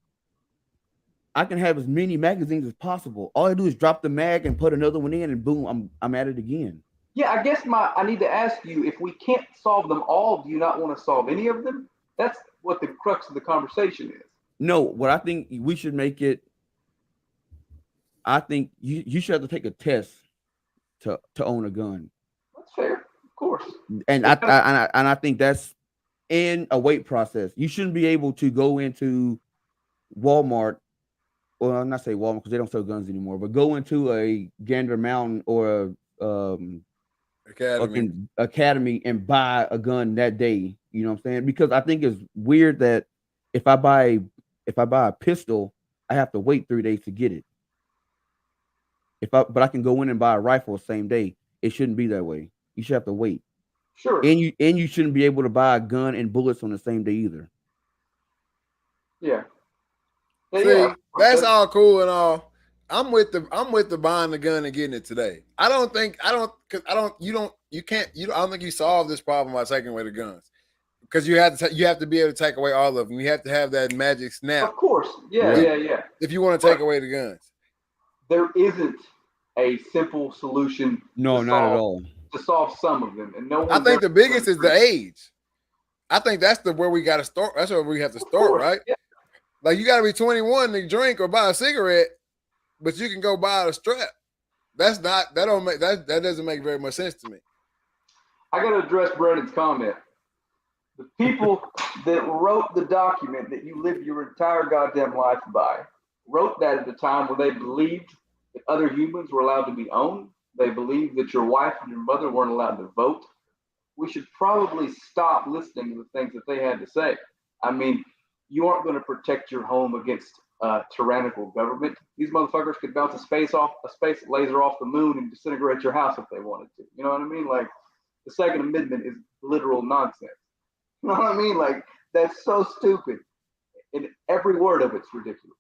I can have as many magazines as possible. All I do is drop the mag and put another one in, and boom, I'm at it again. Yeah, I guess I need to ask you, if we can't solve them all, do you not want to solve any of them? That's what the crux of the conversation is. No, what I think we should make it. I think you should have to take a test to own a gun, That's fair, of course. and I think that's in a weight process. You shouldn't be able to go into Walmart. Well, I'm not say Walmart because they don't sell guns anymore, but go into a Gander Mountain or a academy and buy a gun that day. You know what I'm saying? Because I think it's weird that if I buy a pistol, I have to wait 3 days to get it. But I can go in and buy a rifle the same day. It shouldn't be that way. You should have to wait. Sure. And you shouldn't be able to buy a gun and bullets on the same day either. Yeah. See, that's all cool and all. I'm with the buying the gun and getting it today. I don't think you solve this problem by taking away the guns, because you have to be able to take away all of them. You have to have that magic snap Of course. Yeah. if you want to take away the guns. There isn't a simple solution. No, to not at solve- all. To solve some of them, and no one. I think the biggest is the age. I think that's where we got to start. That's where we have to start, right? Yeah. Like you got to be 21 to drink or buy a cigarette, but you can go buy a strap. That doesn't make very much sense to me. I got to address Brandon's comment. The people that wrote the document that you lived your entire goddamn life by wrote that at a time where they believed that other humans were allowed to be owned. They believed that your wife and your mother weren't allowed to vote. We should probably stop listening to the things that they had to say. I mean, you aren't going to protect your home against tyrannical government. These motherfuckers could bounce a space laser off the moon and disintegrate your house if they wanted to. You know what I mean? Like, the Second Amendment is literal nonsense. You know what I mean? Like, that's so stupid. And every word of it's ridiculous.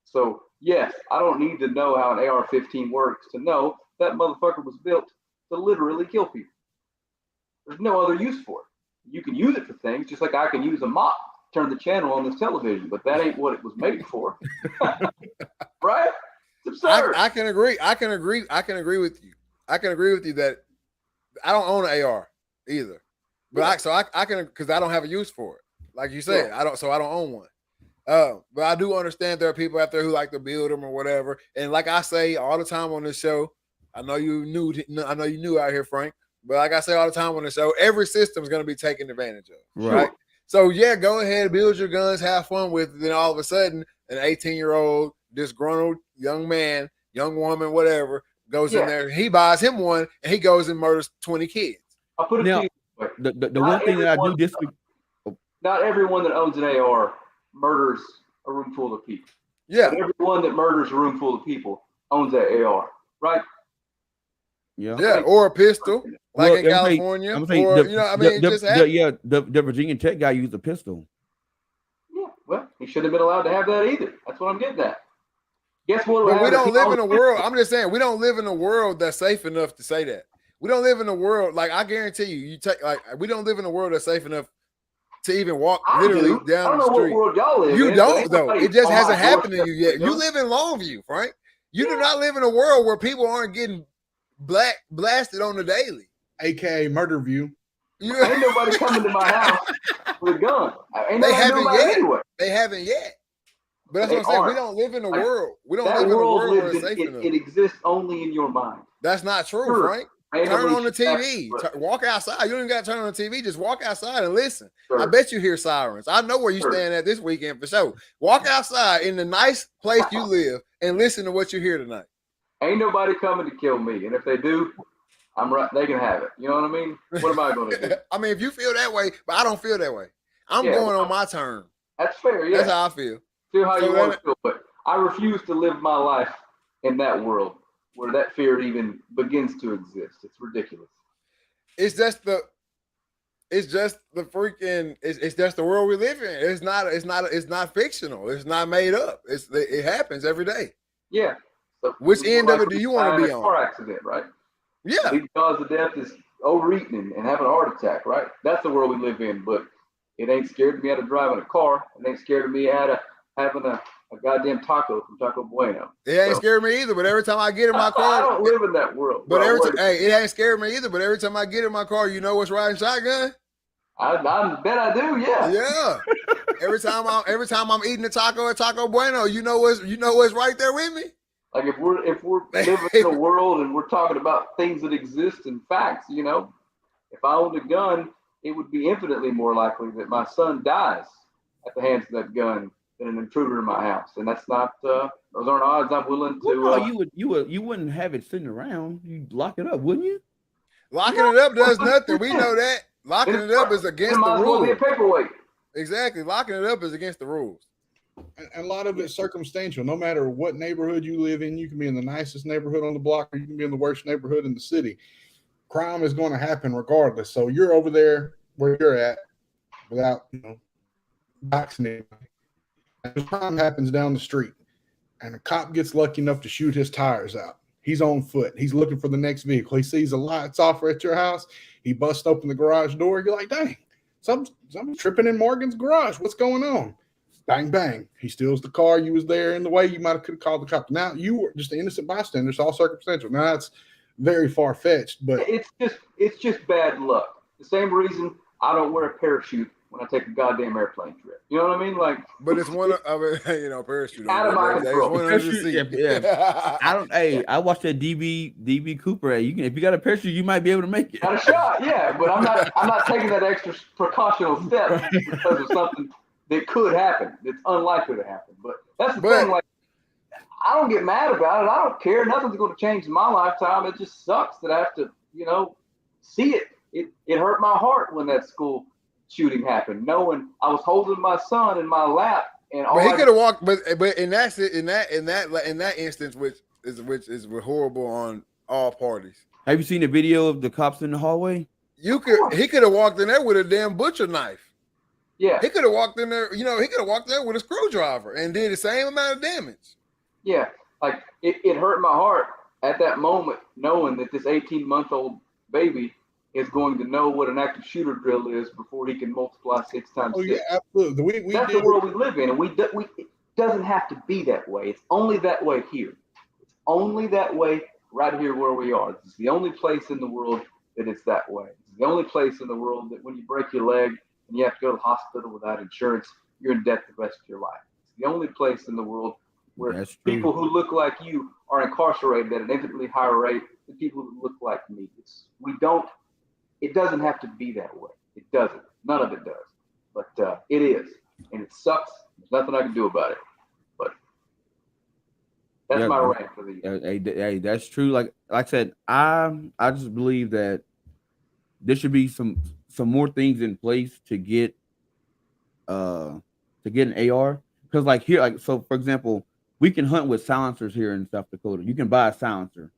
So, yes, I don't need to know how an AR-15 works to know that motherfucker was built to literally kill people. There's no other use for it. You can use it for things, just like I can use a mop, turn the channel on this television, but that ain't what it was made for. Right? It's absurd. I can agree. I can agree with you. I can agree with you that I don't own an AR either. But I can, because I don't have a use for it. Like you said, I don't own one. But I do understand there are people out there who like to build them or whatever. And like I say all the time on this show, I know you knew out here, Frank. But like I say all the time on the show, every system is going to be taken advantage of. Right. So yeah, go ahead, build your guns, have fun with it. Then all of a sudden, an 18-year-old disgruntled young man, young woman, whatever, goes in there. He buys him one, and he goes and murders 20 kids. I'll put it Now, to you this way. the one thing that I do disagree. Not everyone that owns an AR murders a room full of people. Yeah. But everyone that murders a room full of people owns that AR, right? Yeah. Or a pistol, like in I'm saying- California. I'm saying or, the Virginia Tech guy used a pistol. Yeah. Well, he shouldn't have been allowed to have that either. That's what I'm getting at. Guess what? But we don't live in a world. I'm just saying, we don't live in a world that's safe enough to say that. We don't live in a world, like I guarantee you, we don't live in a world that's safe enough to even walk literally down the street. I don't know what world y'all live in. You don't, though. It just on hasn't my happened to doorstep. you yet. You live in Longview, Frank. You do not live in a world where people aren't getting blasted on the daily. AKA Murder View. Ain't nobody coming to my house with a gun. Ain't They nobody haven't nobody yet. anyway. They haven't yet. But that's They what I'm saying. We aren't. don't live in the Like, world. We don't That live in a world world where lives it's in, safe it, enough. it exists only in your mind. That's not true, Sure. Frank. Randomly Turn on the shit happens, TV. but Walk outside. You don't even got to turn on the TV. Just walk outside and listen. I sure. bet you hear sirens. I know where you Sure. stand at this weekend for sure. Walk outside in the nice place you live and listen to what you hear tonight. Ain't nobody coming to kill me, and if they do, I'm right. They can have it. You know what I mean? What am I going to do? I mean, if you feel that way, but I don't feel that way. I'm Yeah, going well, on my turn. That's fair. That's Yeah, how I feel. feel how So you want that- to feel, but I refuse to live my life in that world where that fear even begins to exist. It's ridiculous. It's just the freaking. It's just the world we live in. It's not fictional. It's not made up. It happens every day. Yeah. So Which we end of it likely do you wanna die in be a on? car accident, right? Yeah. Leading cause of death is overeating and having a heart attack, right? That's the world we live in. But it ain't scared me out of driving a car. It ain't scared me out of having a goddamn taco from Taco Bueno. It ain't So- scared me either. But every time I get in my I car, don't live in that world. but Well, it ain't scared me either. But every time I get in my car, you know what's riding shotgun? I bet I do. Yeah. Yeah. every time I'm eating a taco at Taco Bueno, you know what's right there with me. Like if we're living in a world and we're talking about things that exist and facts, you know, if I owned a gun, it would be infinitely more likely that my son dies at the hands of that gun than an intruder in my house, and that's not those aren't odds I'm willing to. Well, no, you wouldn't have it sitting around. You'd lock it up, wouldn't you? Locking it up does nothing. We know that. Locking it up is against the might as well be a rules. paperweight. Exactly. Locking it up is against the rules. And a lot of it's circumstantial. No matter what neighborhood you live in, you can be in the nicest neighborhood on the block, or you can be in the worst neighborhood in the city. Crime is going to happen regardless. So you're over there where you're at without, vaccinating. And crime happens down the street, and a cop gets lucky enough to shoot his tires out. He's on foot. He's looking for the next vehicle. He sees the lights off at your house. He busts open the garage door. You're like, dang, something's tripping in Morgan's garage. What's going on? Bang, bang. He steals the car. You was there in the way. You might have called the cops. Now you were just an innocent bystander. It's all circumstantial. Now that's very far fetched, but It's just bad luck. The same reason I don't wear a parachute when I take a goddamn airplane trip. You know what I mean? Like, But it's one of parachute. Out of my control. It's one under the seat. Yeah. I watched that DB Cooper. If you got a parachute, you might be able to make it. got a shot, yeah, but I'm not taking that extra precautional step because of something that could happen. It's unlikely to happen. But that's the thing. Like, I don't get mad about it. I don't care. Nothing's going to change in my lifetime. It just sucks that I have to, see it. It hurt my heart when that school shooting happened, knowing I was holding my son in my lap, and But he could have walked. But in that instance, which is horrible on all parties. Have you seen the video of the cops in the hallway? He could have walked in there with a damn butcher knife. Yeah, He could have walked in there. He could have walked in there with a screwdriver and did the same amount of damage. yeah. Like it hurt my heart at that moment, knowing that this 18-month-old baby is going to know what an active shooter drill is before he can multiply 6 times 6. yeah, absolutely. We That's the world we live in, and it doesn't have to be that way. It's only that way here. It's only that way right here where we are. This is the only place in the world that it's that way. It's the only place in the world that when you break your leg and you have to go to the hospital without insurance, you're in debt the rest of your life. It's the only place in the world where That's true. people who look like you are incarcerated at an infinitely higher rate than people who look like me. It doesn't have to be that way. It doesn't. None of it does. But it is. And it sucks. There's nothing I can do about it. But that's my rant for the year. Hey, that's true. Like I said, I just believe that there should be some more things in place to get an AR. Because like here, like so for example, we can hunt with silencers here in South Dakota. You can buy a silencer,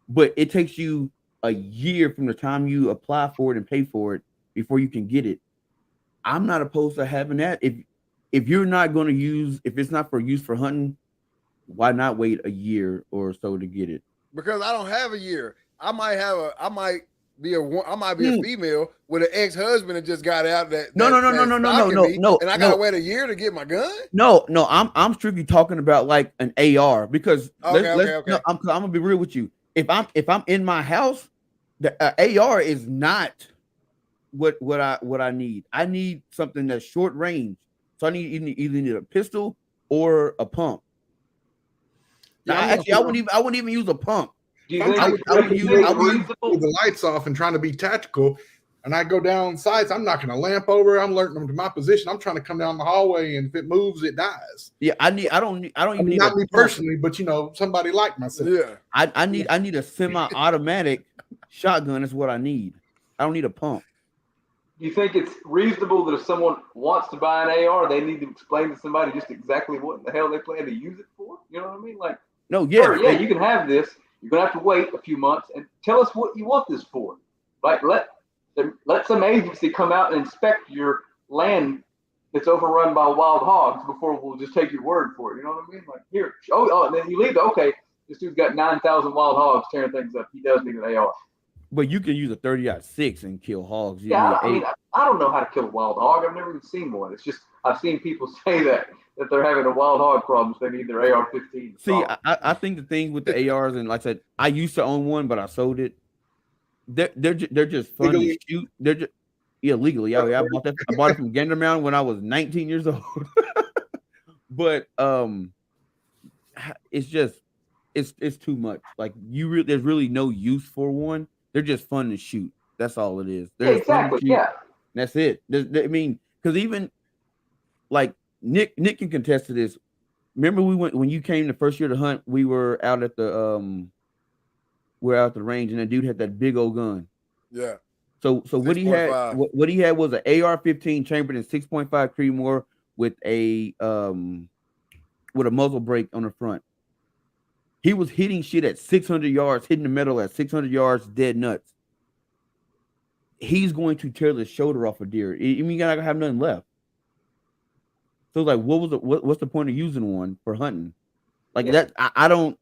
but it takes you a year from the time you apply for it and pay for it before you can get it. I'm not opposed to having that. If you're not going to use, if it's not for use for hunting, why not wait a year or so to get it? Because I don't have a year. I might be a female with an ex-husband that just got out No, and I gotta wait a year to get my gun. No, I'm strictly talking about like an AR because Okay. No, I'm gonna be real with you. If I'm in my house, the AR is not what I need. I need something that's short range. So I either need a pistol or a pump. Yeah, I'm Actually, not I wouldn't even use a pump. Do you think I it's would- I would use- I would- reasonable? with the lights off and trying to be tactical, and I go down sights. I'm knocking a lamp over. I'm alerting them to my position. I'm trying to come down the hallway, and if it moves, it dies. Yeah, I don't even I mean, need not a me pump. personally, but somebody like myself. Yeah. I need a semi-automatic shotgun is what I need. I don't need a pump. Do you think it's reasonable that if someone wants to buy an AR, they need to explain to somebody just exactly what in the hell they plan to use it for? You know what I mean? Like, No, yeah, sure, yeah, you can have this. You're gonna have to wait a few months and tell us what you want this for. Like, let some agency come out and inspect your land that's overrun by wild hogs before we'll just take your word for it. You know what I mean? Like, here, and then you leave. Okay, this dude's got 9,000 wild hogs tearing things up. He does need an AR. but you can use a 30-06 and kill hogs. You Yeah, need I mean, I don't know how to kill a wild hog. I've never even seen one. It's just I've seen people say that they're having a wild hog problem, so they need their AR-15. See, I think the thing with the ARs, and like I said, I used to own one, but I sold it. They're just fun Legally? to shoot. They're just legally. Yeah, I bought that. I bought it from Gander Mountain when I was 19 years old. But it's just it's too much. Like there's really no use for one. They're just fun to shoot. That's all it is. Yeah, They're just fun to exactly. shoot. Yeah. That's it. I mean, because even like Nick can contest to this. Remember when you came the first year to hunt, we were out at the range, and the dude had that big old gun. Yeah. So what he had 6.5. what he had was an AR-15 chambered in 6.5 Creedmoor with a muzzle brake on the front. He was hitting shit at 600 yards, hitting the metal at 600 yards, dead nuts. He's going to tear the shoulder off a deer. I mean, you're not gonna have nothing left. So like, what's the point of using one for hunting? Like that, I don't,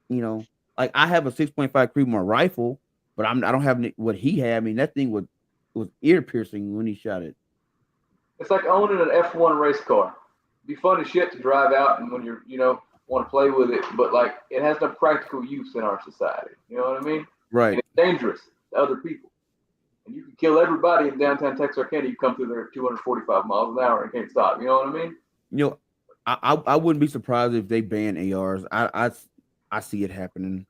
like I have a 6.5 Creedmoor rifle, but I don't have what he had. I mean, that thing was ear piercing when he shot it. It's like owning an F1 race car. It'd be fun as shit to drive out and when you're, want to play with it, but like it has no practical use in our society. You know what I mean? Right. And it's dangerous to other people. And you can kill everybody in downtown Texarkana. You come through there at 245 miles an hour and can't stop. You know what I mean? I wouldn't be surprised if they ban ARs. I see it happening.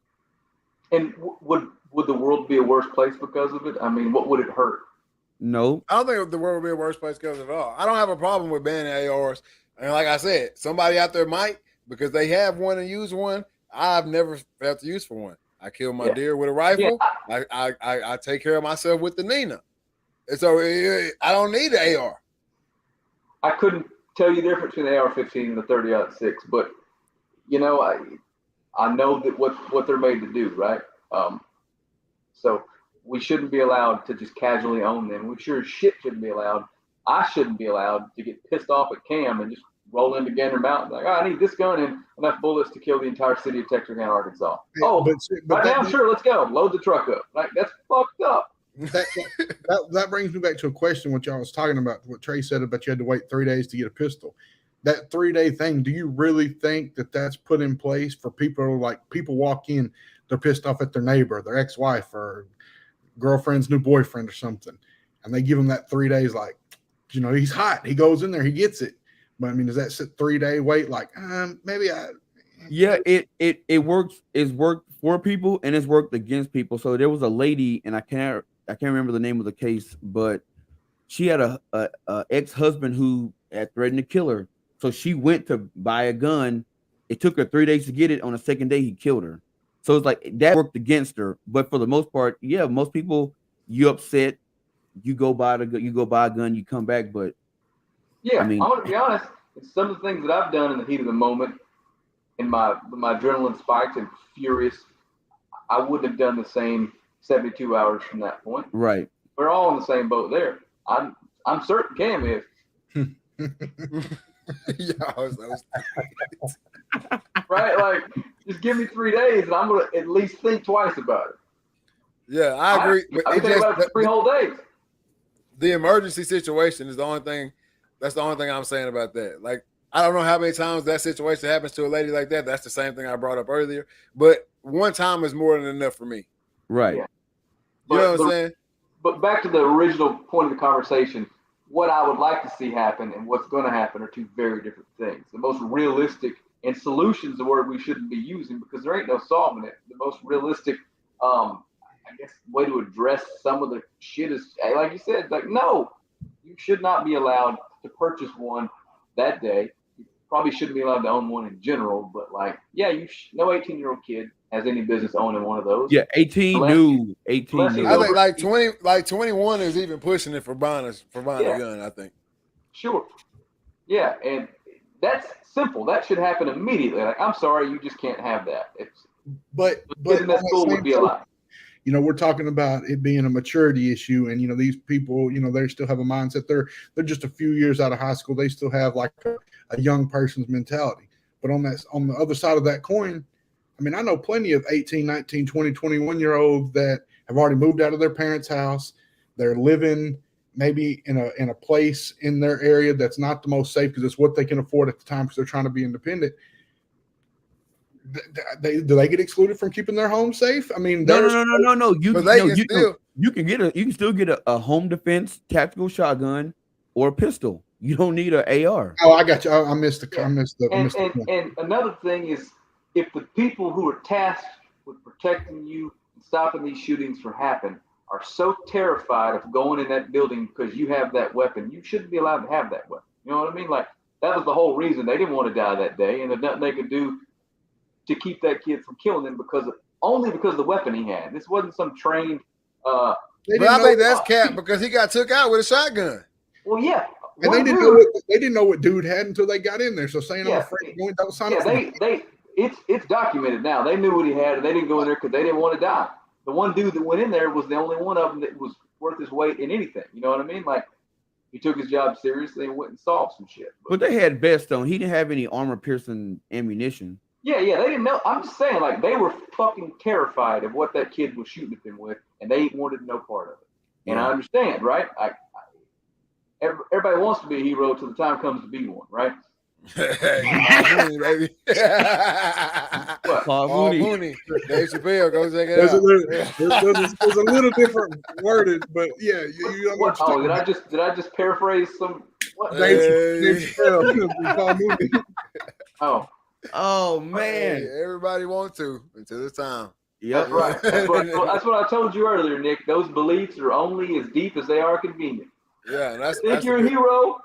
And would the world be a worse place because of it? I mean, what would it hurt? No. I don't think the world would be a worse place because of it all. I don't have a problem with banning ARs. And like I said, somebody out there might, because they have one and use one. I've never had to use for one. I kill my deer with a rifle. Yeah. I take care of myself with the Nina. And so I don't need an AR. I couldn't tell you the difference between the AR-15 and the 30-06, but I know that what they're made to do, right? So we shouldn't be allowed to just casually own them. We sure as shit shouldn't be allowed. I shouldn't be allowed to get pissed off at Cam and just roll into Gander Mountain like, I need this gun and enough bullets to kill the entire city of Texarkana, Arkansas. But right now, sure, let's go. Load the truck up. Like, that's fucked up. That brings me back to a question which I was talking about, what Trey said about you had to wait 3 days to get a pistol. That 3-day thing, do you really think that that's put in place for people? Like, people walk in, they're pissed off at their neighbor, their ex-wife, or girlfriend's new boyfriend or something, and they give them that 3 days, like, he's hot, he goes in there, he gets it. But I mean, does that 3-day wait? Like, maybe Yeah, it works. It's worked for people and it's worked against people. So there was a lady, and I can't remember the name of the case, but she had a ex-husband who had threatened to kill her. So she went to buy a gun. It took her 3 days to get it. On the second day, he killed her. So it's like that worked against her. But for the most part, yeah, most people, you upset, you go buy a gun, you come back, but. Yeah, I want to be honest. It's some of the things that I've done in the heat of the moment, and my adrenaline spiked and furious. I wouldn't have done the same 72 hours from that point. Right. We're all in the same boat there. I'm certain Cam is. Right? Like, just give me 3 days, and I'm gonna at least think twice about it. Yeah, I agree. I think about it for 3 whole days. The emergency situation is the only thing. That's the only thing I'm saying about that. Like, I don't know how many times that situation happens to a lady like that. That's the same thing I brought up earlier. But one time is more than enough for me. Right. Yeah. You know what I'm saying? But back to the original point of the conversation, what I would like to see happen and what's going to happen are two very different things. The most realistic, and solutions the word we shouldn't be using because there ain't no solving it. The most realistic, I guess, way to address some of the shit is, like you said, like, no, you should not be allowed to purchase one that day. You probably shouldn't be allowed to own one in general, but like, yeah, no 18-year-old kid has any business owning one of those. Yeah, 18 Unless- new. 18 unless new. he's I over- think like 20, like 21 is even pushing it for buying Yeah. a gun. I think. Sure. Yeah, and that's simple. That should happen immediately. Like, I'm sorry, you just can't have that. But Kids in that on that school same would be token, allowed. you know, we're talking about it being a maturity issue, and you know, these people, you know, they still have a mindset. They're just a few years out of high school. They still have like a young person's mentality. But on the other side of that coin, I mean, I know plenty of 18, 19, 20, 21-year-olds that have already moved out of their parents' house. They're living maybe in a place in their area that's not the most safe because it's what they can afford at the time because they're trying to be independent. Do they get excluded from keeping their home safe? I mean, No. You, But they no, can you, still. you can still get a home defense tactical shotgun or a pistol. You don't need an AR. Oh, I got you. I missed the And, point. and another thing is, if the people who are tasked with protecting you and stopping these shootings from happening are so terrified of going in that building because you have that weapon, you shouldn't be allowed to have that weapon. You know what I mean? Like, that was the whole reason they didn't want to die that day, and there's nothing they could do to keep that kid from killing him only because of the weapon he had. This wasn't some trained. But I think that's cap because he got took out with a shotgun. Well, yeah. And they didn't know what dude had until they got in there. So saying I'm afraid going, don't sign up. It's documented now. They knew what he had, and they didn't go in there because they didn't want to die. The one dude that went in there was the only one of them that was worth his weight in anything. You know what I mean? Like, he took his job seriously and went and solved some shit. But they had vests on. He didn't have any armor-piercing ammunition. Yeah, they didn't know. I'm just saying, like, they were fucking terrified of what that kid was shooting at them with, and they wanted no part of it. And I understand, right? Everybody wants to be a hero till the time comes to be one, right? Mooney, baby. Paul Mooney. Dave Chappelle, go check it There's out. there's a little different worded, but yeah, you What? Oh, did I just paraphrase some? What? Dave Chappelle, Paul Mooney. Oh man, Hey, everybody want to until it's time. Yep. That's right. That's what I told you earlier, Nick. Those beliefs are only as deep as they are convenient. Yeah, and You think you're a hero.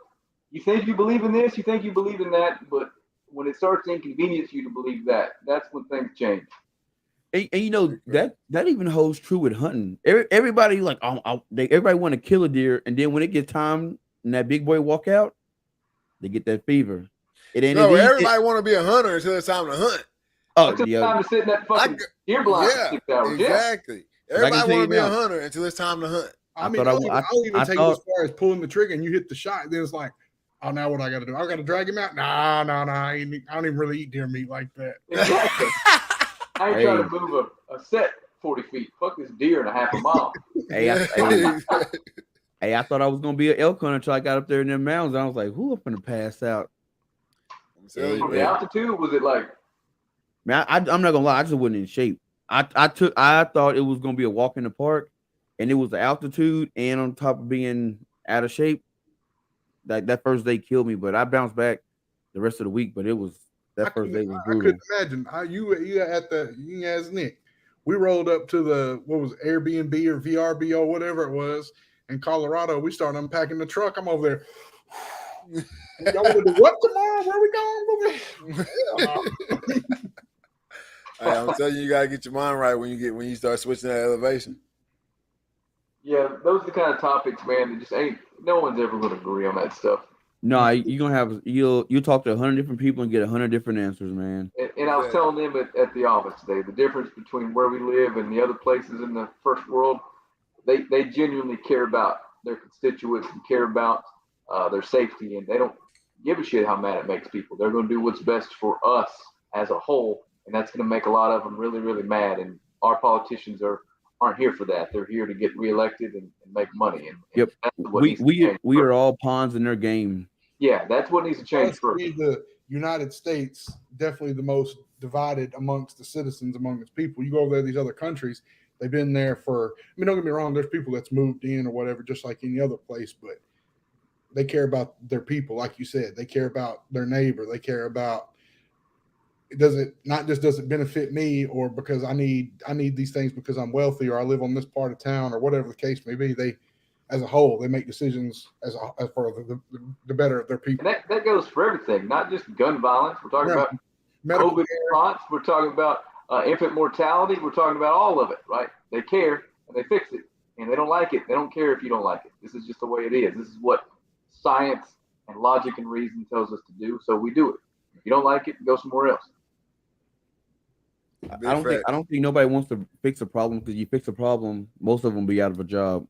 You think you believe in this. You think you believe in that. But when it starts to inconvenience you to believe that, that's when things change. And you know that even holds true with hunting. Everybody like everybody want to kill a deer, and then when it gets time and that big boy walk out, they get that fever. Everybody want to be a hunter until it's time to hunt. Oh, Until it's time to sit in that fucking deer blind for 6 hours. Exactly. Everybody want to be a hunter until it's time to hunt. I mean, I'll even take it as far as pulling the trigger and you hit the shot. Then it's like, oh, now what I got to do? I got to drag him out? Nah. I don't even really eat deer meat like that. Exactly. I ain't trying to move a set 40 feet. Fuck this deer in a half a mile. Hey, I thought I was gonna be an elk hunter until I got up there in them mountains. I was like, "Who up gonna pass out?" The altitude, was it like? Man, I'm not gonna lie. I just wasn't in shape. I thought it was gonna be a walk in the park, and it was the altitude, and on top of being out of shape, that first day killed me. But I bounced back the rest of the week. But it was that first day was brutal. I couldn't imagine. You at the you as Nick. We rolled up to the Airbnb or VRB or whatever it was in Colorado. We started unpacking the truck. I'm over there. Y'all want to do what tomorrow? Where we going? Hey, I'm telling you, you gotta get your mind right when you start switching that elevation. Yeah, those are the kind of topics, man, that just ain't. No one's ever going to agree on that stuff. No, you're gonna have you'll talk to 100 different people and get 100 different answers, man. And I was telling them at the office today, the difference between where we live and the other places in the first world, they genuinely care about their constituents and care about their safety, and they don't give a shit how mad it makes people. They're going to do what's best for us as a whole, and that's going to make a lot of them really, really mad. And our politicians aren't here for that. They're here to get reelected and make money. And yep, that's what we are all pawns in their game. Yeah, that's what needs to change first. The United States definitely the most divided amongst the citizens, among its people. You go over there, these other countries, they've been there for. I mean, don't get me wrong. There's people that's moved in or whatever, just like any other place. But they care about their people, like you said. They care about their neighbor. They care about does it benefit me, or because I need these things because I'm wealthy or I live on this part of town or whatever the case may be. They, as a whole, they make decisions as for the better of their people. And that goes for everything, not just gun violence. We're talking about Medical COVID response. We're talking about infant mortality. We're talking about all of it, right? They care and they fix it, and they don't like it. They don't care if you don't like it. This is just the way it is. This is what science and logic and reason tells us to do. So we do it. If you don't like it, go somewhere else. I don't think nobody wants to fix a problem, because you fix a problem, most of them be out of a job.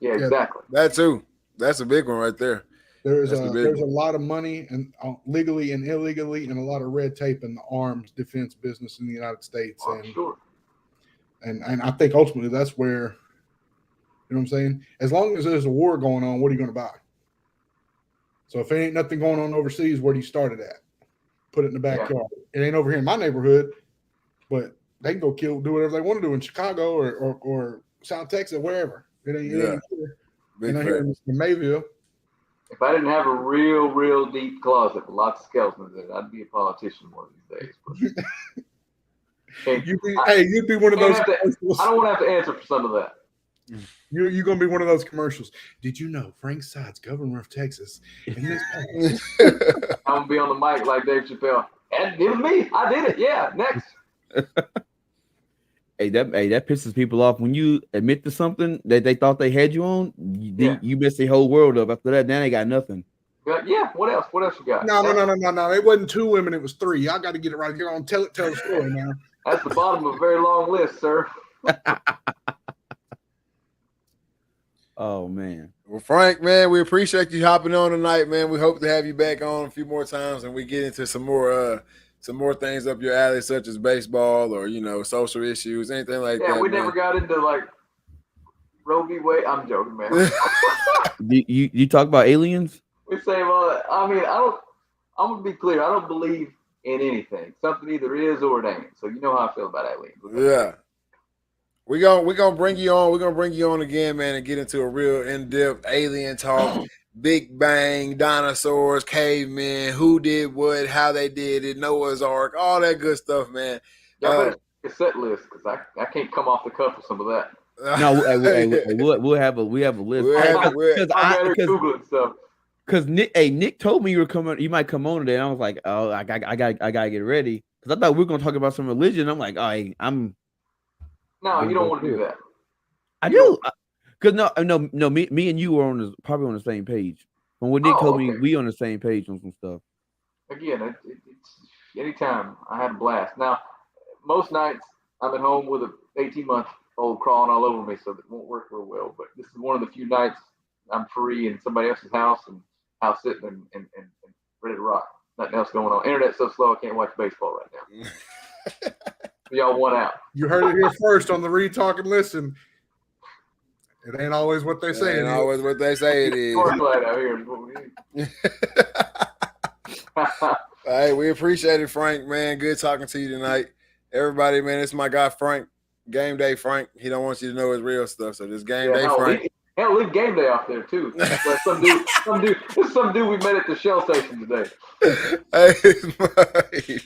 Yeah, exactly. That too. That's a big one right there. There's a lot of money and legally and illegally, and a lot of red tape in the arms defense business in the United States. Sure. And I think ultimately that's where, you know what I'm saying? As long as there's a war going on, what are you going to buy? So if there ain't nothing going on overseas, where do you start it at? Put it in the backyard. It ain't over here in my neighborhood, but they can go do whatever they want to do in Chicago or South Texas, wherever. It ain't here. Big here in Mayville. If I didn't have a real deep closet with lots of skeletons in it, I'd be a politician one of these days. But you'd be one of those. I don't want to have to answer for some of that. You're going to be one of those commercials. Did you know Frank Sides, governor of Texas, in this I'm going to be on the mic like Dave Chappelle. And it was me. I did it. Yeah. Next. Hey, that pisses people off when you admit to something that they thought they had you on. You mess the whole world up. After that, now they got nothing. Yeah. What else? What else you got? No. It wasn't 2 women. It was 3. Y'all got to get it right. Get on. Tell the story now. That's the bottom of a very long list, sir. Oh man. Well, Frank, man, we appreciate you hopping on tonight, man. We hope to have you back on a few more times, and we get into some more things up your alley, such as baseball or social issues, anything like that. Yeah, we never got into like Roe v. Wade. I'm joking, man. you talk about aliens? We say, well, I mean, I'm gonna be clear. I don't believe in anything. Something either is or it ain't. So you know how I feel about aliens. Yeah. We're gonna bring you on. We're gonna bring you on again, man, and get into a real in-depth alien talk. Big Bang, dinosaurs, cavemen, who did what, how they did it, Noah's Ark, all that good stuff, man. Yeah, cassette list, because I can't come off the cuff with some of that. No, we'll have a list. Because Nick told me you might come on today. And I was like, oh, I gotta get ready, because I thought we were gonna talk about some religion. I'm like, No, you don't want to do that. I do. Because no, me and you are probably on the same page. From what Nick told me, we on the same page on some stuff. Again, it's anytime. I had a blast. Now, most nights I'm at home with an 18-month-old crawling all over me, so that won't work real well. But this is one of the few nights I'm free in somebody else's house and house sitting and ready to rock. Nothing else going on. Internet's so slow I can't watch baseball right now. Y'all won out. You heard it here first on the Read, Talk, and Listen. It ain't always what they say. It ain't always what they say it is. Hey, we appreciate it, Frank, man. Good talking to you tonight. Everybody, man, it's my guy, Frank. Game Day Frank. He don't want you to know his real stuff. So this Game Day Frank. Hell, leave Game Day off there, too. Like some dude we met at the Shell station today. Hey,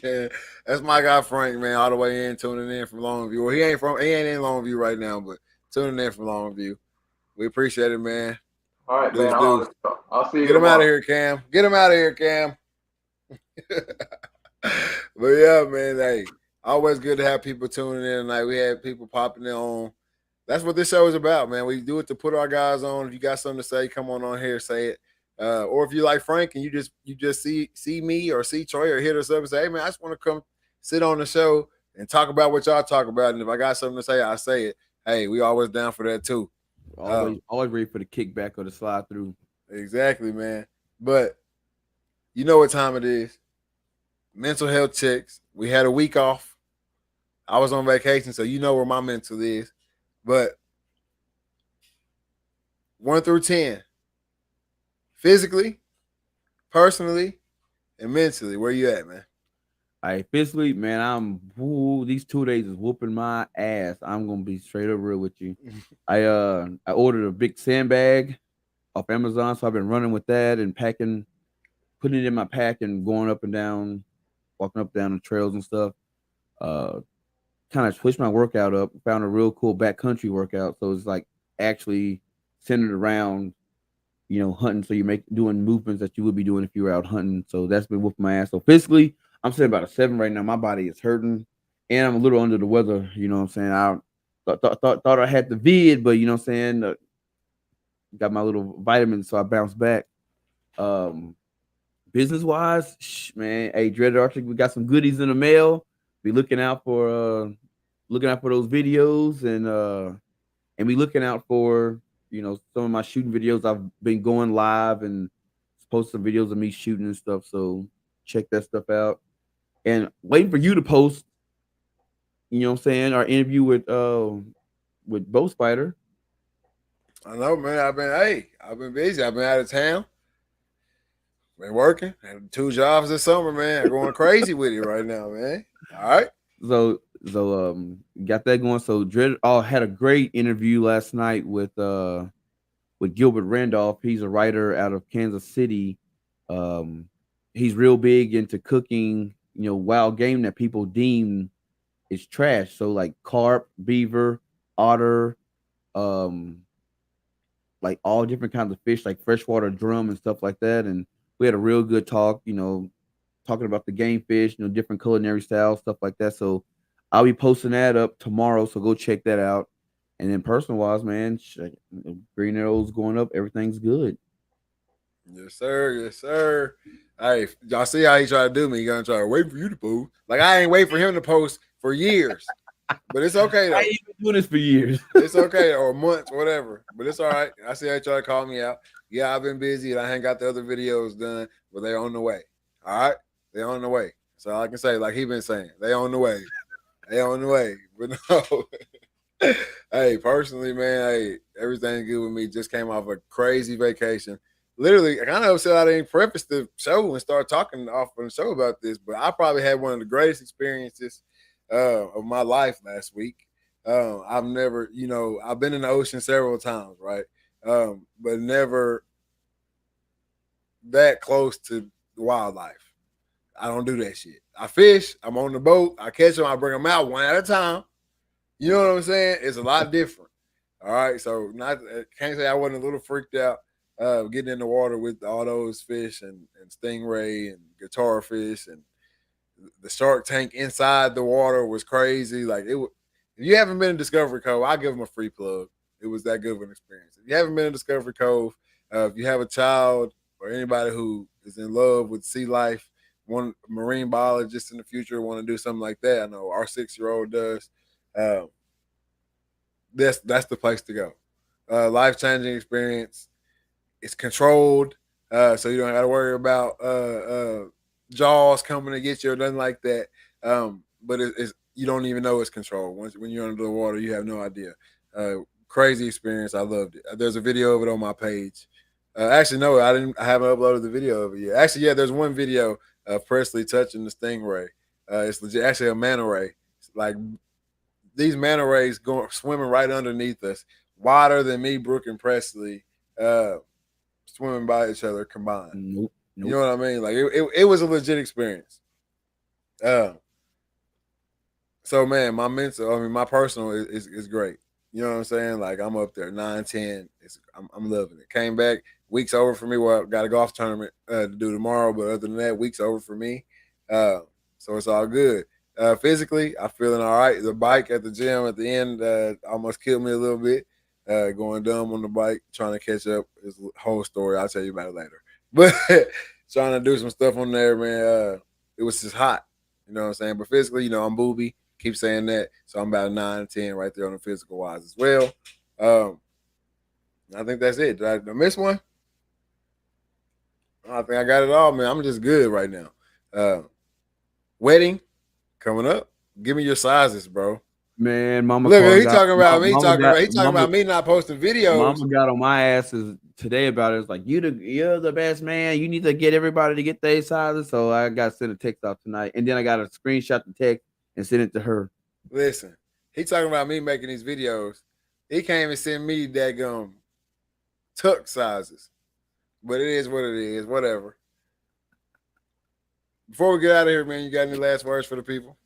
man, that's my guy, Frank, man, all the way in, tuning in from Longview. Well, he ain't in Longview right now, but tuning in from Longview. We appreciate it, man. All right, man. I'll see you. Get him out of here, Cam. Get him out of here, Cam. But yeah, man, hey, always good to have people tuning in tonight. We had people popping in on. That's what this show is about, man. We do it to put our guys on. If you got something to say, come on here, say it. Or if you like Frank and you just see me or see Troy or hit us up and say, hey, man, I just want to come sit on the show and talk about what y'all talk about. And if I got something to say, I say it. Hey, we always down for that too. Always ready for the kickback or the slide through. Exactly, man. But you know what time it is. Mental health checks. We had a week off. I was on vacation, so you know where my mental is. But 1 through 10, physically, personally, and mentally, where you at, man? All right, physically, man, these 2 days is whooping my ass. I'm gonna be straight up real with you. I ordered a big sandbag off Amazon. So I've been running with that and packing, putting it in my pack and going up and down, walking up and down the trails and stuff. Kind of switched my workout up, found a real cool backcountry workout. So it's like actually centered around, hunting. So you're doing movements that you would be doing if you were out hunting. So that's been whooping my ass. So physically, I'm sitting about a 7 right now. My body is hurting and I'm a little under the weather. You know what I'm saying? I thought I had the vid, but you know what I'm saying? Got my little vitamins, so I bounced back. Business wise, man, hey, Dreaded Archery, we got some goodies in the mail. Be looking out for those videos and be looking out for some of my shooting videos. I've been going live and post some videos of me shooting and stuff. So check that stuff out. And waiting for you to post, you know what I'm saying, our interview with Bow Spider. I know, man. I've been busy. I've been out of town. Been working. Had 2 jobs this summer, man. I'm going crazy with it right now, man. All right. So got that going. So Dread had a great interview last night with Gilbert Randolph. He's a writer out of Kansas City. He's real big into cooking, wild game that people deem is trash. So like carp, beaver, otter, like all different kinds of fish, like freshwater drum and stuff like that. And we had a real good talk, talking about the game fish, different culinary styles, stuff like that. So I'll be posting that up tomorrow. So go check that out. And then personal wise, man, Green Arrow's going up. Everything's good. Yes, sir. Yes, sir. Hey, y'all see how he tried to do me? He gonna try to wait for you to post. Like I ain't wait for him to post for years. But it's okay though. I ain't been doing this for years. It's okay, or months, whatever. But it's all right. I see how you try to call me out. Yeah, I've been busy and I ain't got the other videos done, but they're on the way. All right, they're on the way. So I can say, like he been saying, they on the way. They on the way. But no. Hey, personally, man, hey, everything's good with me. Just came off a crazy vacation. Literally, I kind of upset I didn't preface the show and start talking off on the show about this, but I probably had one of the greatest experiences of my life last week. I've never, I've been in the ocean several times, right? But never that close to wildlife. I don't do that shit. I fish, I'm on the boat, I catch them, I bring them out one at a time. You know what I'm saying? It's a lot different. All right. So can't say I wasn't a little freaked out getting in the water with all those fish and stingray and guitar fish, and the shark tank inside the water was crazy. Like if you haven't been in Discovery Cove, I'll give them a free plug. It was that good of an experience. If you haven't been in Discovery Cove, if you have a child or anybody who is in love with sea life, one marine biologist in the future, want to do something like that, I know our 6-year-old does. That's the place to go. Life-changing experience. It's controlled, so you don't got to worry about jaws coming to get you or nothing like that. But it's you don't even know it's controlled. When you're under the water, you have no idea. Crazy experience. I loved it. There's a video of it on my page. Actually, no, I haven't uploaded the video of it yet. Actually, yeah, there's one video of Presley touching the stingray. It's legit, actually a manta ray. It's like these manta rays swimming right underneath us, wider than me, Brooke, and Presley, swimming by each other combined. Nope. You know what I mean? Like it was a legit experience. So man, my personal is great. You know what I'm saying? Like I'm up there 9-10. I'm loving it. Came back, week's over for me. Well, got a golf tournament to do tomorrow, but other than that, week's over for me. So it's all good. Physically, I'm feeling all right. The bike at the gym at the end almost killed me a little bit. Going dumb on the bike, trying to catch up. Is a whole story. I'll tell you about it later. But trying to do some stuff on there, man. It was just hot. You know what I'm saying? But physically, I'm booby. Keep saying that. So I'm about 9-10 right there on the physical wise as well. I think that's it. Did I miss one? I think I got it all, man. I'm just good right now. Wedding coming up. Give me your sizes, bro. Man, Mama. Look, he talking about me. He talking about me not posting videos. Mama got on my asses today about it. It's like you're the best man. You need to get everybody to get their sizes. So I got to send a text out tonight, and then I got to screenshot the text and send it to her. Listen, he talking about me making these videos. He can't even send me daggum tuck sizes. But it is what it is. Whatever. Before we get out of here, man, you got any last words for the people?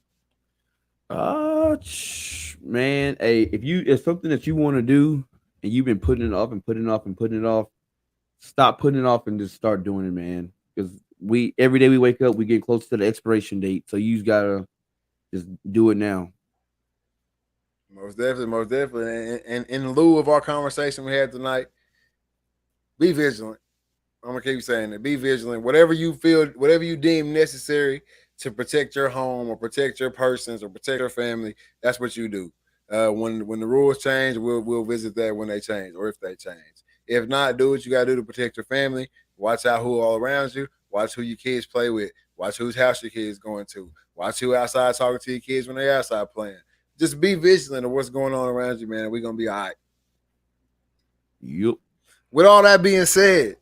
Man, hey, if it's something that you want to do and you've been putting it off and putting it off and putting it off, stop putting it off and just start doing it, man. Because every day we wake up, we get close to the expiration date. So you just gotta just do it now. Most definitely. And in lieu of our conversation we had tonight, be vigilant. I'm gonna keep saying it. Be vigilant. Whatever you feel, whatever you deem necessary to protect your home or protect your persons or protect your family, that's what you do. When the rules change, we'll visit that when they change or if they change. If not, do what you gotta do to protect your family. Watch out who all around you. Watch who your kids play with. Watch whose house your kids going to. Watch who outside talking to your kids when they're outside playing. Just be vigilant of what's going on around you, man. And we're gonna be all right. Yep. With all that being said,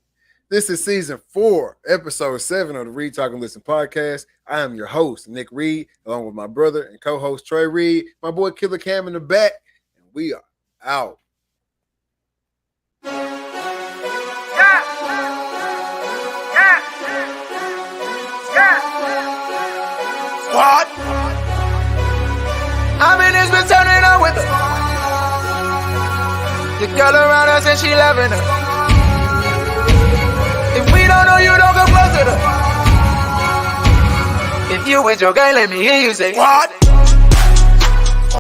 this is season 4, episode 7 of the Reed Talk and Listen podcast. I am your host, Nick Reed, along with my brother and co-host Trey Reed, my boy Killer Cam in the back, and we are out. What? I mean, it's been turning up with her. The girl around us and she loving her. If we don't know you, don't go close to her. If you with your girl, let me hear you say, what?